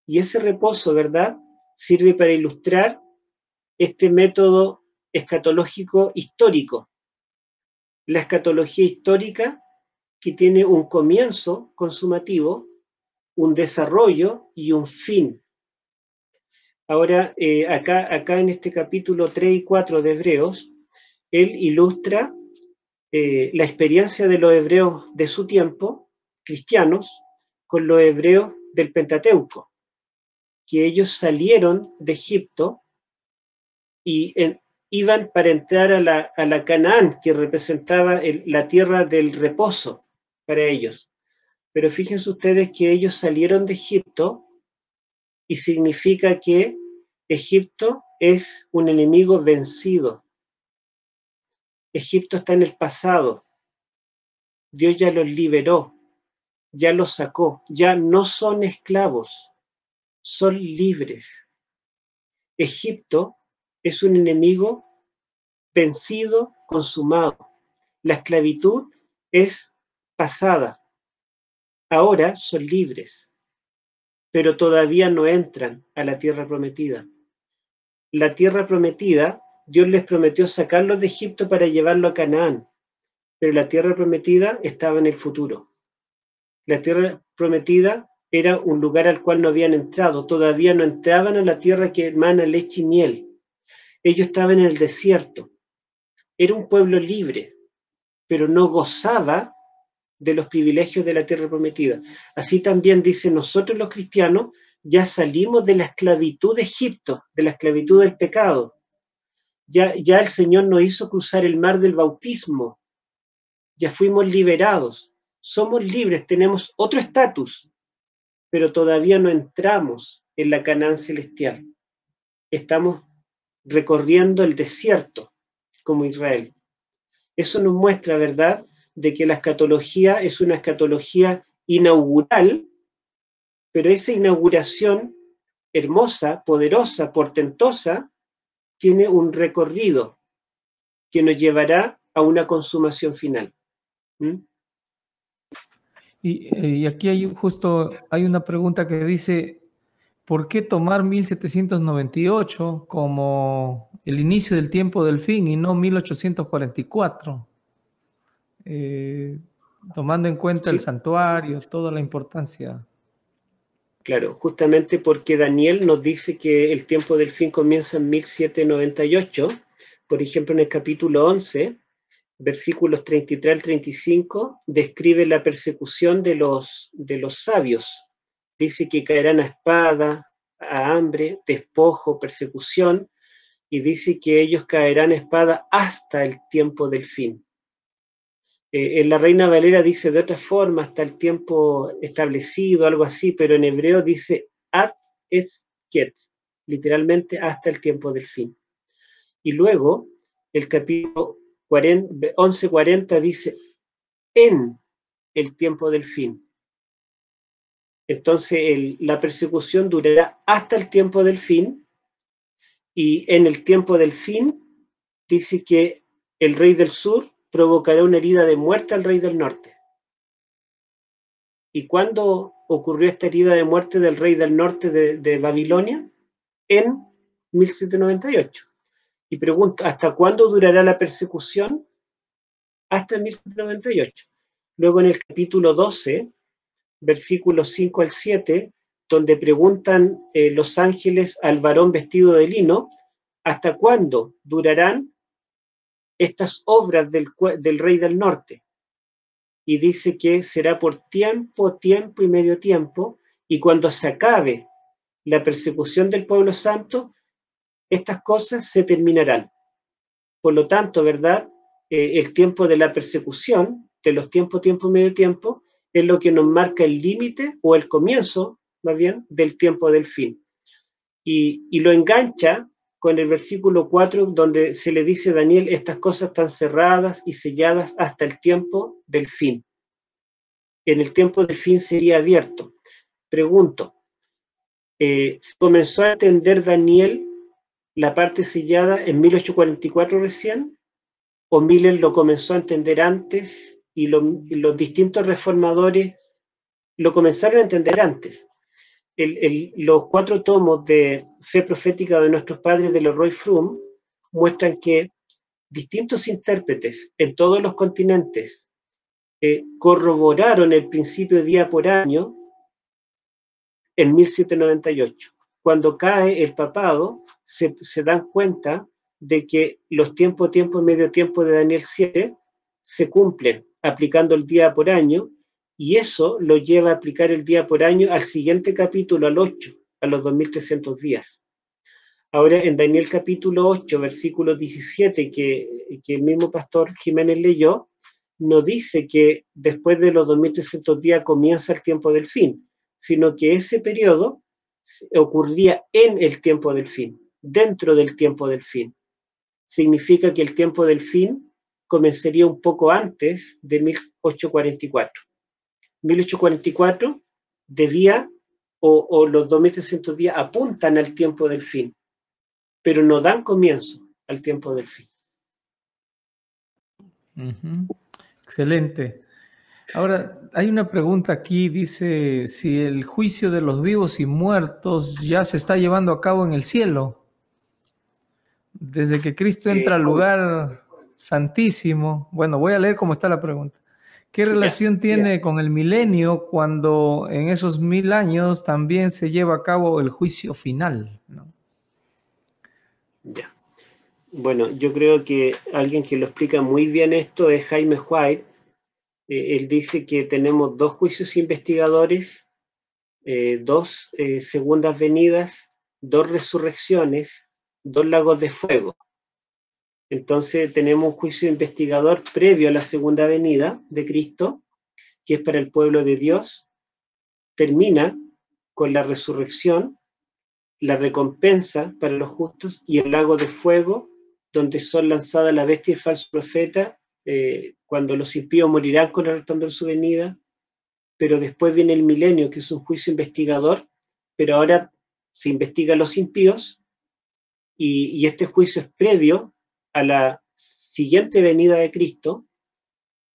Y ese reposo, ¿verdad?, sirve para ilustrar este método escatológico histórico. La escatología histórica que tiene un comienzo consumativo, un desarrollo y un fin. Ahora, acá en este capítulo 3 y 4 de Hebreos, él ilustra la experiencia de los hebreos de su tiempo, cristianos, con los hebreos del Pentateuco, que ellos salieron de Egipto y iban para entrar a la Canaán, que representaba la tierra del reposo para ellos. Pero fíjense ustedes que ellos salieron de Egipto y significa que Egipto es un enemigo vencido. Egipto está en el pasado. Dios ya los liberó, ya los sacó, ya no son esclavos, son libres. Egipto es un enemigo vencido, consumado. La esclavitud es pasada. Ahora son libres, pero todavía no entran a la tierra prometida. La tierra prometida, Dios les prometió sacarlos de Egipto para llevarlo a Canaán, pero la tierra prometida estaba en el futuro. La tierra prometida era un lugar al cual no habían entrado, todavía no entraban a la tierra que emana leche y miel. Ellos estaban en el desierto. Era un pueblo libre, pero no gozaba de los privilegios de la tierra prometida. Así también dice, nosotros los cristianos ya salimos de la esclavitud de Egipto, de la esclavitud del pecado. Ya el Señor nos hizo cruzar el mar del bautismo. Ya fuimos liberados. Somos libres, tenemos otro estatus, pero todavía no entramos en la Canaán celestial. Estamos recorriendo el desierto como Israel. Eso nos muestra, ¿verdad?, de que la escatología es una escatología inaugural, pero esa inauguración hermosa, poderosa, portentosa, tiene un recorrido que nos llevará a una consumación final. Y aquí hay una pregunta que dice, ¿por qué tomar 1798 como el inicio del tiempo del fin y no 1844? Tomando en cuenta el santuario, toda la importancia. Claro, justamente porque Daniel nos dice que el tiempo del fin comienza en 1798, por ejemplo en el capítulo 11, versículos 33 al 35, describe la persecución de los sabios. Dice que caerán a espada, a hambre, despojo, persecución, y dice que ellos caerán a espada hasta el tiempo del fin. En la Reina Valera dice de otra forma, hasta el tiempo establecido, algo así, pero en hebreo dice ad esket, literalmente hasta el tiempo del fin. Y luego, el capítulo 11:40 dice en el tiempo del fin. Entonces, la persecución durará hasta el tiempo del fin, y en el tiempo del fin dice que el rey del sur provocará una herida de muerte al rey del norte. ¿Y cuándo ocurrió esta herida de muerte del rey del norte de Babilonia? En 1798. Y pregunto, ¿hasta cuándo durará la persecución? Hasta 1798. Luego en el capítulo 12, versículos 5 al 7, donde preguntan los ángeles al varón vestido de lino, ¿hasta cuándo durarán estas obras del rey del norte? Y dice que será por tiempo, tiempo y medio tiempo, y cuando se acabe la persecución del pueblo santo, estas cosas se terminarán. Por lo tanto, ¿verdad? El tiempo de la persecución, de los tiempo, tiempo y medio tiempo, es lo que nos marca el límite o el comienzo, más bien, del tiempo del fin. Y lo engancha con el versículo 4, donde se le dice a Daniel, estas cosas están cerradas y selladas hasta el tiempo del fin. En el tiempo del fin sería abierto. Pregunto, ¿se comenzó a entender Daniel la parte sellada en 1844 recién? ¿O Miller lo comenzó a entender antes y los distintos reformadores lo comenzaron a entender antes? Los 4 tomos de Fe Profética de nuestros padres de Leroy Froom muestran que distintos intérpretes en todos los continentes corroboraron el principio día por año en 1798, cuando cae el papado, se dan cuenta de que los tiempo y medio tiempo de Daniel 7 se cumplen aplicando el día por año, y eso lo lleva a aplicar el día por año al siguiente capítulo, al 8, a los 2300 días. Ahora, en Daniel capítulo 8, versículo 17, que el mismo pastor Jiménez leyó, no dice que después de los 2300 días comienza el tiempo del fin, sino que ese periodo ocurría en el tiempo del fin, dentro del tiempo del fin. Significa que el tiempo del fin comenzaría un poco antes de 1844. 1844 debía, o los 2300 días apuntan al tiempo del fin, pero no dan comienzo al tiempo del fin. Excelente. Ahora, hay una pregunta aquí, dice, si el juicio de los vivos y muertos ya se está llevando a cabo en el cielo. Desde que Cristo entra al lugar santísimo. Bueno, voy a leer cómo está la pregunta. ¿Qué relación tiene con el milenio cuando en esos 1000 años también se lleva a cabo el juicio final, ¿no? Ya. Bueno, yo creo que alguien que lo explica muy bien esto es Jaime White. Él dice que tenemos 2 juicios investigadores, 2 segundas venidas, 2 resurrecciones, 2 lagos de fuego. Entonces tenemos un juicio investigador previo a la segunda venida de Cristo, que es para el pueblo de Dios, termina con la resurrección, la recompensa para los justos y el lago de fuego, donde son lanzadas la bestia y el falso profeta, cuando los impíos morirán con el resplandor de su venida, pero después viene el milenio, que es un juicio investigador, pero ahora se investiga a los impíos, y este juicio es previo a la siguiente venida de Cristo,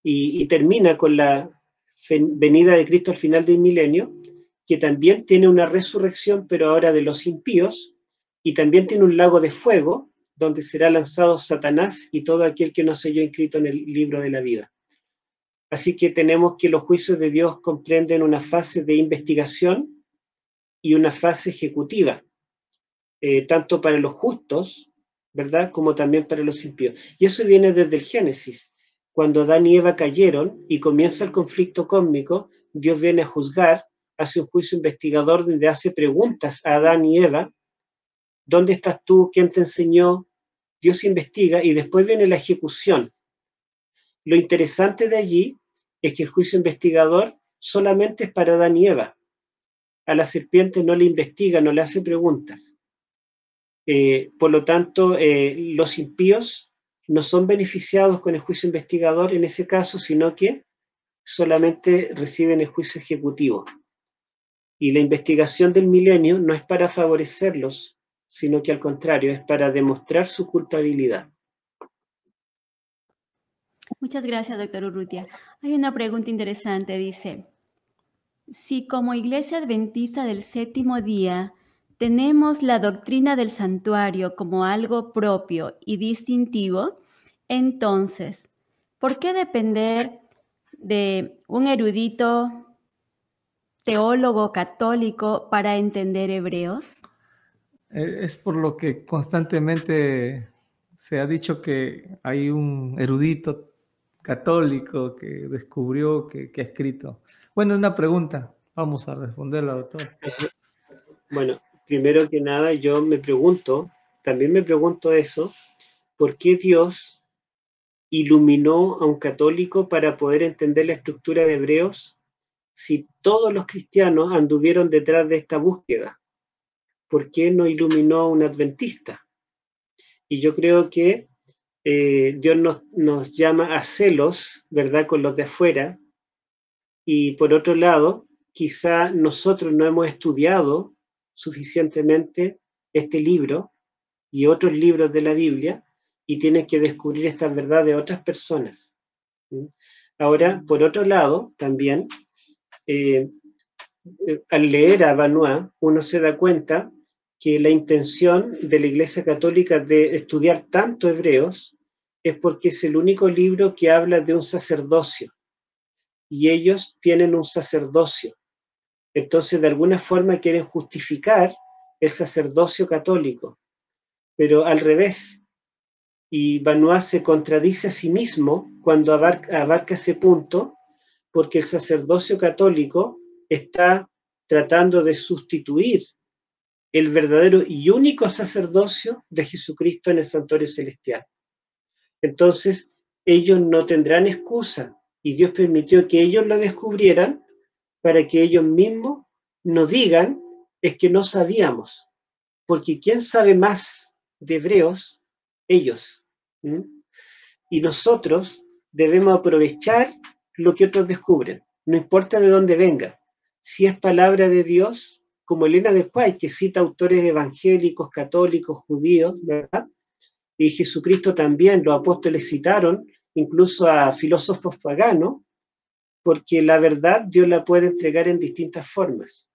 y termina con la venida de Cristo al final del milenio, que también tiene una resurrección, pero ahora de los impíos, y también tiene un lago de fuego, donde será lanzado Satanás y todo aquel que no se haya inscrito en el libro de la vida. Así que tenemos que los juicios de Dios comprenden una fase de investigación y una fase ejecutiva, tanto para los justos, ¿verdad?, como también para los impíos. Y eso viene desde el Génesis. Cuando Adán y Eva cayeron y comienza el conflicto cósmico, Dios viene a juzgar, hace un juicio investigador donde hace preguntas a Adán y Eva. ¿Dónde estás tú? ¿Quién te enseñó? Dios investiga y después viene la ejecución. Lo interesante de allí es que el juicio investigador solamente es para Adán y Eva. A la serpiente no le investiga, no le hace preguntas. Por lo tanto, los impíos no son beneficiados con el juicio investigador en ese caso, sino que solamente reciben el juicio ejecutivo. Y la investigación del milenio no es para favorecerlos, sino que al contrario, es para demostrar su culpabilidad. Muchas gracias, doctor Urrutia. Hay una pregunta interesante, dice, si como Iglesia Adventista del Séptimo Día tenemos la doctrina del santuario como algo propio y distintivo, entonces, ¿por qué depender de un erudito teólogo católico para entender Hebreos? Es por lo que constantemente se ha dicho que hay un erudito católico que descubrió, que ha escrito. Bueno, una pregunta. Vamos a responderla, doctor. Bueno, primero que nada, yo también me pregunto eso, ¿por qué Dios iluminó a un católico para poder entender la estructura de Hebreos si todos los cristianos anduvieron detrás de esta búsqueda? ¿Por qué no iluminó a un adventista? Y yo creo que Dios nos llama a celos, ¿verdad?, con los de afuera, y por otro lado, quizá nosotros no hemos estudiado suficientemente este libro y otros libros de la Biblia, y tienes que descubrir esta verdad de otras personas. Ahora, por otro lado, también, al leer a Benoit, uno se da cuenta que la intención de la Iglesia Católica de estudiar tanto Hebreos es porque es el único libro que habla de un sacerdocio, y ellos tienen un sacerdocio. Entonces, de alguna forma quieren justificar el sacerdocio católico, pero al revés. Y Benoit se contradice a sí mismo cuando abarca ese punto, porque el sacerdocio católico está tratando de sustituir el verdadero y único sacerdocio de Jesucristo en el santuario celestial. Entonces, ellos no tendrán excusa, y Dios permitió que ellos lo descubrieran para que ellos mismos nos digan, es que no sabíamos, porque ¿quién sabe más de Hebreos? Ellos. ¿Mm? Y nosotros debemos aprovechar lo que otros descubren, no importa de dónde venga. Si es palabra de Dios, como Elena de White, que cita autores evangélicos, católicos, judíos, ¿verdad? Y Jesucristo también, los apóstoles citaron incluso a filósofos paganos, porque la verdad Dios la puede entregar en distintas formas,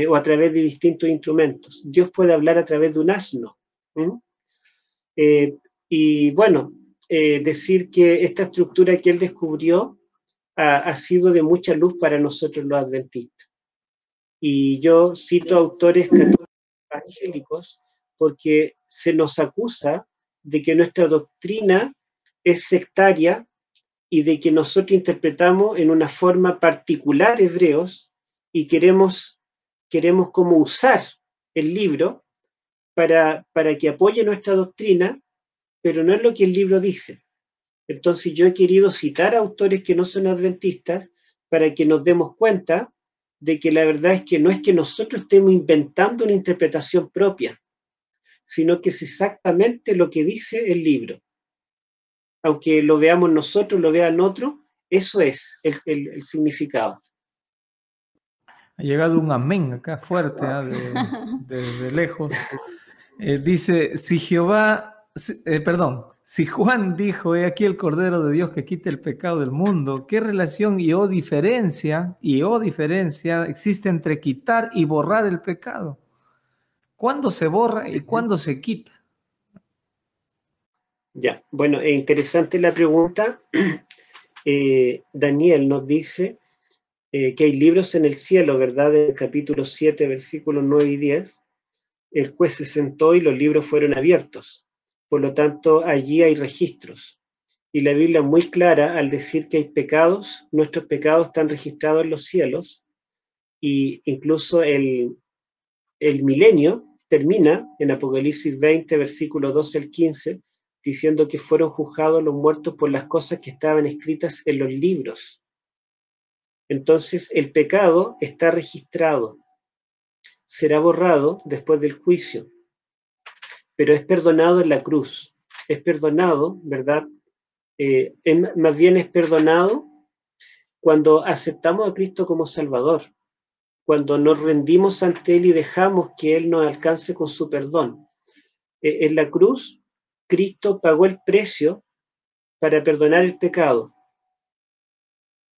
o a través de distintos instrumentos. Dios puede hablar a través de un asno. Y bueno, decir que esta estructura que él descubrió ha sido de mucha luz para nosotros los adventistas. Y yo cito autores católicos evangélicos porque se nos acusa de que nuestra doctrina es sectaria y de que nosotros interpretamos en una forma particular Hebreos y queremos como usar el libro para que apoye nuestra doctrina, pero no es lo que el libro dice. Entonces yo he querido citar a autores que no son adventistas para que nos demos cuenta de que la verdad es que nosotros estemos inventando una interpretación propia, sino que es exactamente lo que dice el libro. Aunque lo veamos nosotros, lo vean otros, eso es el significado. Ha llegado un amén acá fuerte, desde lejos. Dice, si Juan dijo, he aquí el Cordero de Dios que quita el pecado del mundo, ¿qué relación y diferencia existe entre quitar y borrar el pecado? ¿Cuándo se borra y cuándo se quita? Ya, bueno, es interesante la pregunta. Daniel nos dice que hay libros en el cielo, ¿verdad? En el capítulo 7, versículos 9 y 10. El juez se sentó y los libros fueron abiertos. Por lo tanto, allí hay registros. Y la Biblia es muy clara al decir que hay pecados, nuestros pecados están registrados en los cielos, y incluso el milenio termina en Apocalipsis 20, versículos 12 al 15, diciendo que fueron juzgados los muertos por las cosas que estaban escritas en los libros. Entonces, el pecado está registrado, será borrado después del juicio, pero es perdonado en la cruz. Es perdonado, ¿verdad? Más bien es perdonado cuando aceptamos a Cristo como Salvador, cuando nos rendimos ante Él y dejamos que Él nos alcance con su perdón. En la cruz, Cristo pagó el precio para perdonar el pecado.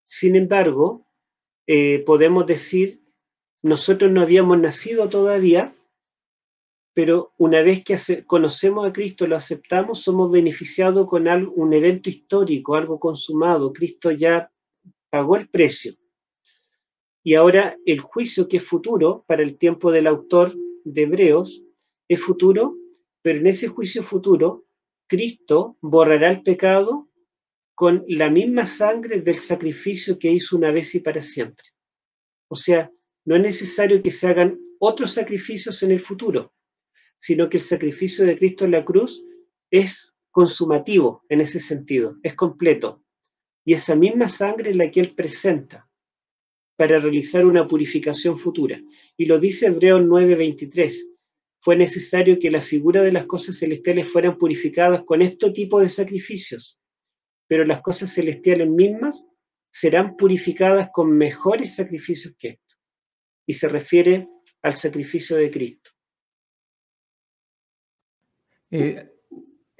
Sin embargo, podemos decir, nosotros no habíamos nacido todavía, pero una vez que conocemos a Cristo, lo aceptamos, somos beneficiados con un evento histórico, algo consumado. Cristo ya pagó el precio. Y ahora el juicio, que es futuro, para el tiempo del autor de Hebreos, es futuro, pero en ese juicio futuro, Cristo borrará el pecado con la misma sangre del sacrificio que hizo una vez y para siempre. O sea, no es necesario que se hagan otros sacrificios en el futuro, sino que el sacrificio de Cristo en la cruz es consumativo en ese sentido, es completo. Y esa misma sangre es la que Él presenta para realizar una purificación futura. Y lo dice Hebreos 9:23. Fue necesario que la figura de las cosas celestiales fueran purificadas con este tipo de sacrificios, pero las cosas celestiales mismas serán purificadas con mejores sacrificios que estos. Y se refiere al sacrificio de Cristo.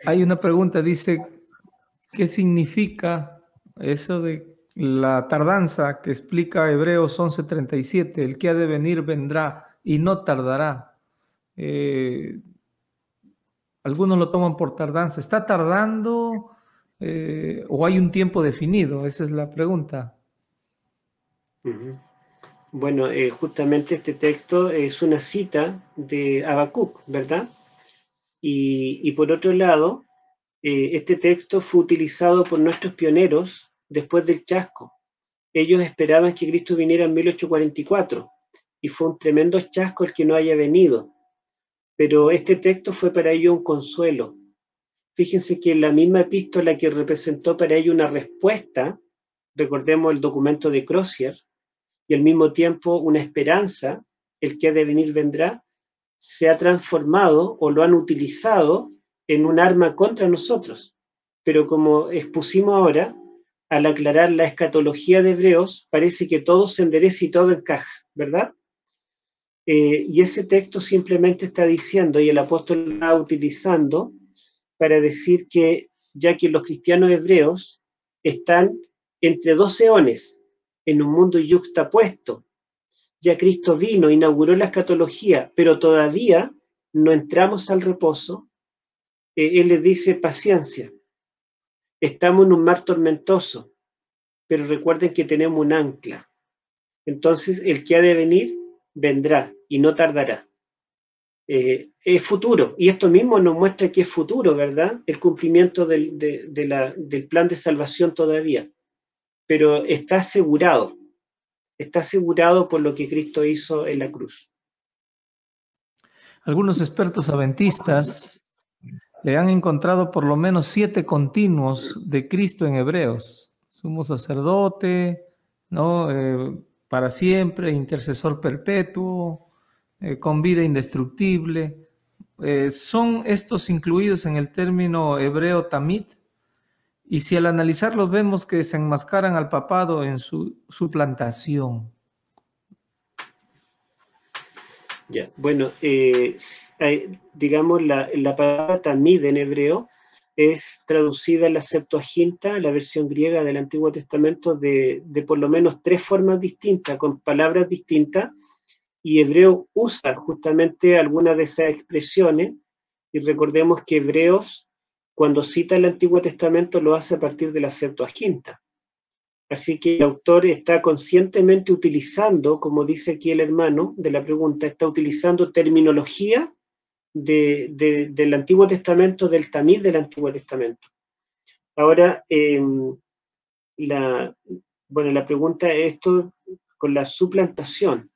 Hay una pregunta, dice, ¿qué significa eso de la tardanza que explica Hebreos 11:37? El que ha de venir vendrá y no tardará. Algunos lo toman por tardanza. ¿Está tardando o hay un tiempo definido? Esa es la pregunta. Bueno, justamente este texto es una cita de Habacuc, ¿verdad? Y por otro lado, este texto fue utilizado por nuestros pioneros después del chasco. Ellos esperaban que Cristo viniera en 1844 y fue un tremendo chasco el que no haya venido. Pero este texto fue para ellos un consuelo. Fíjense que la misma epístola que representó para ellos una respuesta, recordemos el documento de Crozier, y al mismo tiempo una esperanza, el que ha de venir vendrá, se ha transformado o lo han utilizado en un arma contra nosotros. Pero como expusimos ahora, al aclarar la escatología de Hebreos, parece que todo se endereza y todo encaja, ¿verdad? Y ese texto simplemente está diciendo, y el apóstol lo está utilizando para decir que ya que los cristianos hebreos están entre dos eones, en un mundo yuxtapuesto, ya Cristo vino, inauguró la escatología, pero todavía no entramos al reposo, Él les dice paciencia, estamos en un mar tormentoso, pero recuerden que tenemos un ancla. Entonces el que ha de venir, vendrá y no tardará. Es futuro, y esto mismo nos muestra que es futuro, ¿verdad? El cumplimiento del plan de salvación todavía, pero está asegurado por lo que Cristo hizo en la cruz. Algunos expertos adventistas le han encontrado por lo menos 7 continuos de Cristo en Hebreos. Sumo sacerdote, ¿no? Para siempre, intercesor perpetuo, con vida indestructible. ¿Son estos incluidos en el término hebreo tamid? Y si al analizarlos vemos que desenmascaran al papado en su suplantación. Ya, bueno, digamos la palabra tamid en hebreo es traducida en la Septuaginta, la versión griega del Antiguo Testamento, de por lo menos 3 formas distintas, con palabras distintas, y hebreo usa justamente algunas de esas expresiones, y recordemos que Hebreos, cuando cita el Antiguo Testamento, lo hace a partir de la Septuaginta. Así que el autor está conscientemente utilizando, como dice aquí el hermano de la pregunta, está utilizando terminología del Antiguo Testamento, del tamid del Antiguo Testamento. Ahora, la pregunta es esto con la suplantación.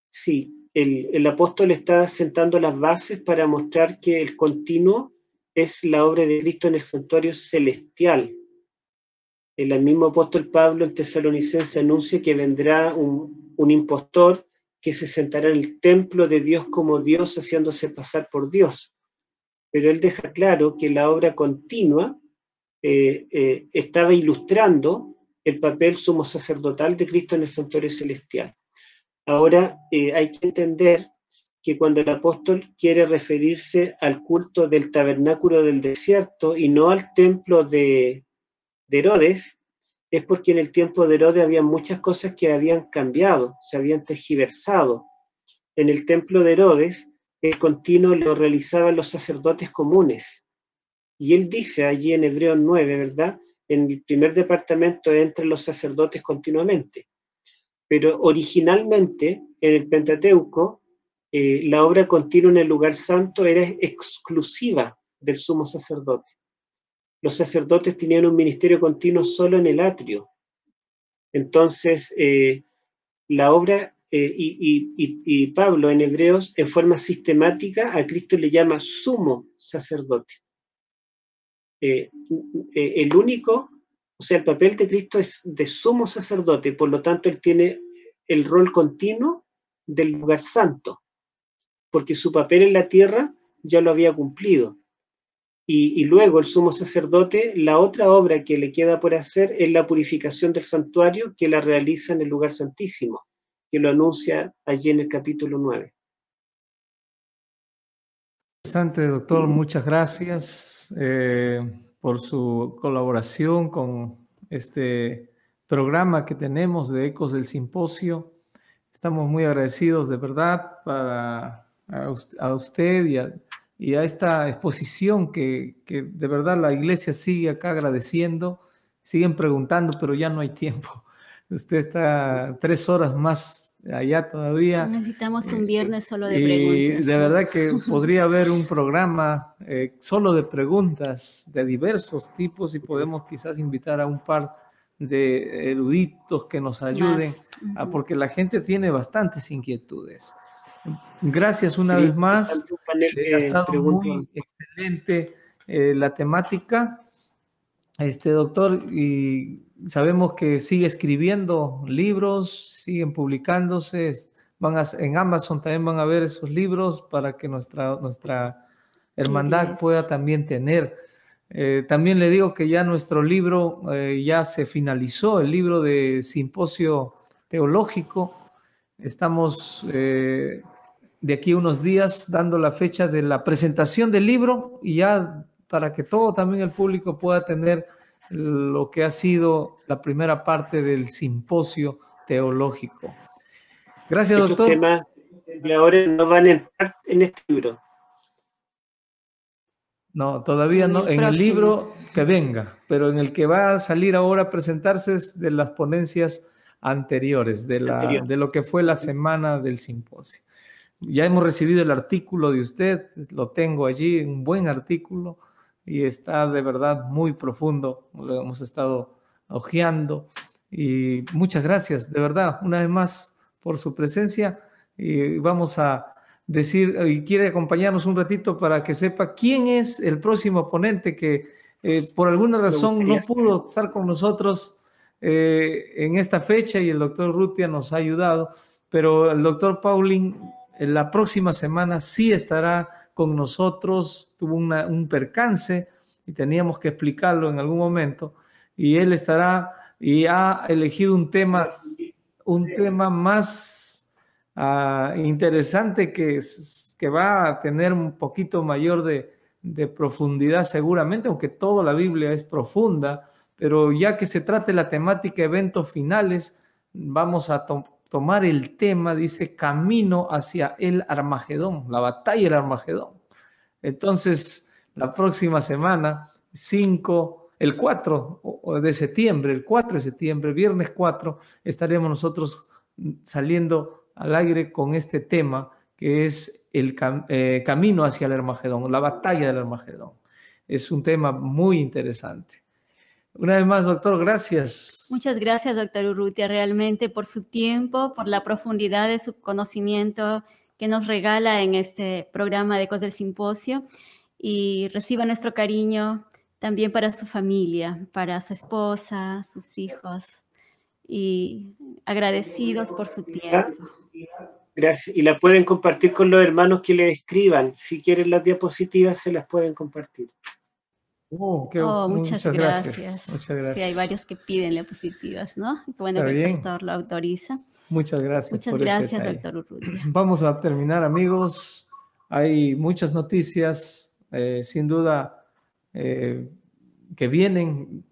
Sí, el apóstol está sentando las bases para mostrar que el continuo es la obra de Cristo en el santuario celestial. El mismo apóstol Pablo en Tesalonicense anuncia que vendrá un impostor que se sentará en el templo de Dios como Dios, haciéndose pasar por Dios. Pero él deja claro que la obra continua estaba ilustrando el papel sumo sacerdotal de Cristo en el santuario celestial. Ahora hay que entender que cuando el apóstol quiere referirse al culto del tabernáculo del desierto y no al templo de Herodes, es porque en el tiempo de Herodes había muchas cosas que habían cambiado, se habían tergiversado. En el templo de Herodes, el continuo lo realizaban los sacerdotes comunes. Y él dice allí en Hebreos 9, ¿verdad? En el primer departamento entran los sacerdotes continuamente. Pero originalmente, en el Pentateuco, la obra continua en el lugar santo era exclusiva del sumo sacerdote. Los sacerdotes tenían un ministerio continuo solo en el atrio. Entonces, la obra, y Pablo en Hebreos, en forma sistemática, a Cristo le llama sumo sacerdote. El único, o sea, el papel de Cristo es de sumo sacerdote, por lo tanto, él tiene el rol continuo del lugar santo, porque su papel en la tierra ya lo había cumplido. Y luego el sumo sacerdote, la otra obra que le queda por hacer es la purificación del santuario, que la realiza en el lugar santísimo, que lo anuncia allí en el capítulo 9. Interesante, doctor. Muchas gracias por su colaboración con este programa que tenemos de Ecos del Simposio. Estamos muy agradecidos de verdad a usted y a esta exposición que de verdad la iglesia sigue acá agradeciendo. Siguen preguntando, pero ya no hay tiempo. Usted está 3 horas más allá todavía. Necesitamos un viernes solo de Y preguntas. de ¿no? verdad que podría haber un programa solo de preguntas de diversos tipos y podemos quizás invitar a un par de eruditos que nos ayuden, Más. porque la gente tiene bastantes inquietudes. Gracias una Sí, vez más. también un panel Ha de estado preguntas. muy excelente la temática, doctor, y sabemos que sigue escribiendo libros, siguen publicándose, en Amazon también van a ver esos libros para que nuestra hermandad Iglesia. pueda también tener. También le digo que ya nuestro libro ya se finalizó, el libro de Simposio Teológico. Estamos de aquí a unos días dando la fecha de la presentación del libro y ya para que todo también el público pueda tener lo que ha sido la primera parte del simposio teológico. Gracias, Estos doctor. temas de ahora no van a entrar en este libro. No, todavía no. En el libro que venga, pero en el que va a salir ahora a presentarse es de las ponencias anteriores, de lo que fue la semana del simposio. Ya hemos recibido el artículo de usted, lo tengo allí, un buen artículo, y está de verdad muy profundo, lo hemos estado hojeando, y muchas gracias, de verdad, una vez más, por su presencia, y vamos a decir, y quiere acompañarnos un ratito para que sepa quién es el próximo ponente que por alguna razón no pudo estar con nosotros en esta fecha, y el doctor Rutia nos ha ayudado, pero el doctor Paulín en la próxima semana sí estará con nosotros. Tuvo un percance y teníamos que explicarlo en algún momento, y él estará y ha elegido un tema más interesante que va a tener un poquito mayor de profundidad seguramente, aunque toda la Biblia es profunda, pero ya que se trate la temática eventos finales, vamos a tomar el tema, dice, camino hacia el Armagedón, la batalla del Armagedón. Entonces, la próxima semana, el 4 de septiembre, el 4 de septiembre, viernes 4, estaremos nosotros saliendo al aire con este tema que es el camino hacia el Armagedón, la batalla del Armagedón. Es un tema muy interesante. Una vez más, doctor, gracias. Muchas gracias, doctor Urrutia, realmente por su tiempo, por la profundidad de su conocimiento que nos regala en este programa de Ecos del Simposio, y reciba nuestro cariño también para su familia, para su esposa, sus hijos, y agradecidos por su tiempo. Gracias. Y la pueden compartir con los hermanos que le escriban. Si quieren las diapositivas, se las pueden compartir. Muchas gracias. Muchas gracias. Sí, hay varios que piden diapositivas, ¿no? Qué bueno que el pastor lo autoriza. Muchas gracias. Muchas gracias, doctor Urrutia. Vamos a terminar, amigos. Hay muchas noticias, sin duda, que vienen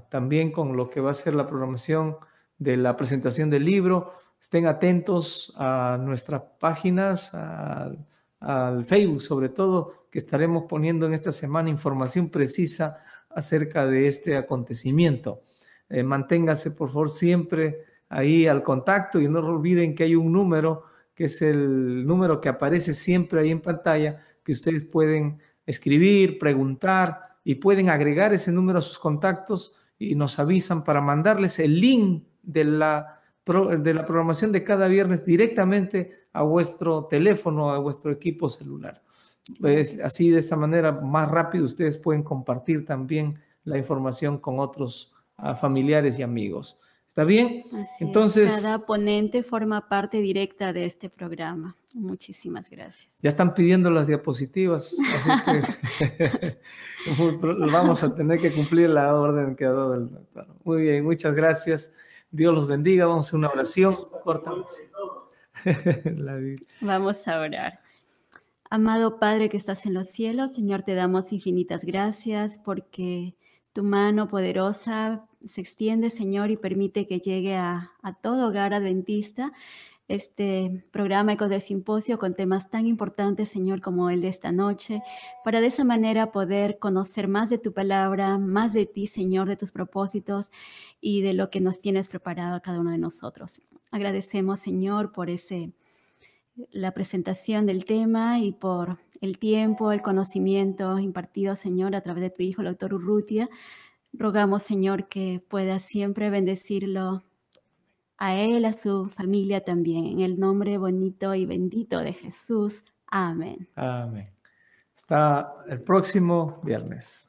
también con lo que va a ser la programación de la presentación del libro. Estén atentos a nuestras páginas, al Facebook sobre todo, que estaremos poniendo en esta semana información precisa acerca de este acontecimiento. Manténganse, por favor, siempre ahí al contacto, y no olviden que hay un número, que es el número que aparece siempre ahí en pantalla, que ustedes pueden escribir, preguntar, y pueden agregar ese número a sus contactos y nos avisan para mandarles el link de la programación de cada viernes directamente a vuestro teléfono, a vuestro equipo celular. Pues así, de esta manera, más rápido ustedes pueden compartir también la información con otros familiares y amigos. ¿Está bien? Así Entonces, es. Cada ponente forma parte directa de este programa. Muchísimas gracias. Ya están pidiendo las diapositivas, así que vamos a tener que cumplir la orden que ha dado el doctor. Muy bien, muchas gracias. Dios los bendiga. Vamos a hacer una oración. Vamos a orar. Amado Padre que estás en los cielos, Señor, te damos infinitas gracias porque tu mano poderosa se extiende, Señor, y permite que llegue a todo hogar adventista este programa Ecos del Simposio con temas tan importantes, Señor, como el de esta noche, para de esa manera poder conocer más de tu palabra, más de ti, Señor, de tus propósitos y de lo que nos tienes preparado a cada uno de nosotros. Agradecemos, Señor, por la presentación del tema y por el tiempo, el conocimiento impartido, Señor, a través de tu Hijo, el doctor Urrutia. Rogamos, Señor, que pueda siempre bendecirlo a él, a su familia también. En el nombre bonito y bendito de Jesús. Amén. Amén. Hasta el próximo viernes.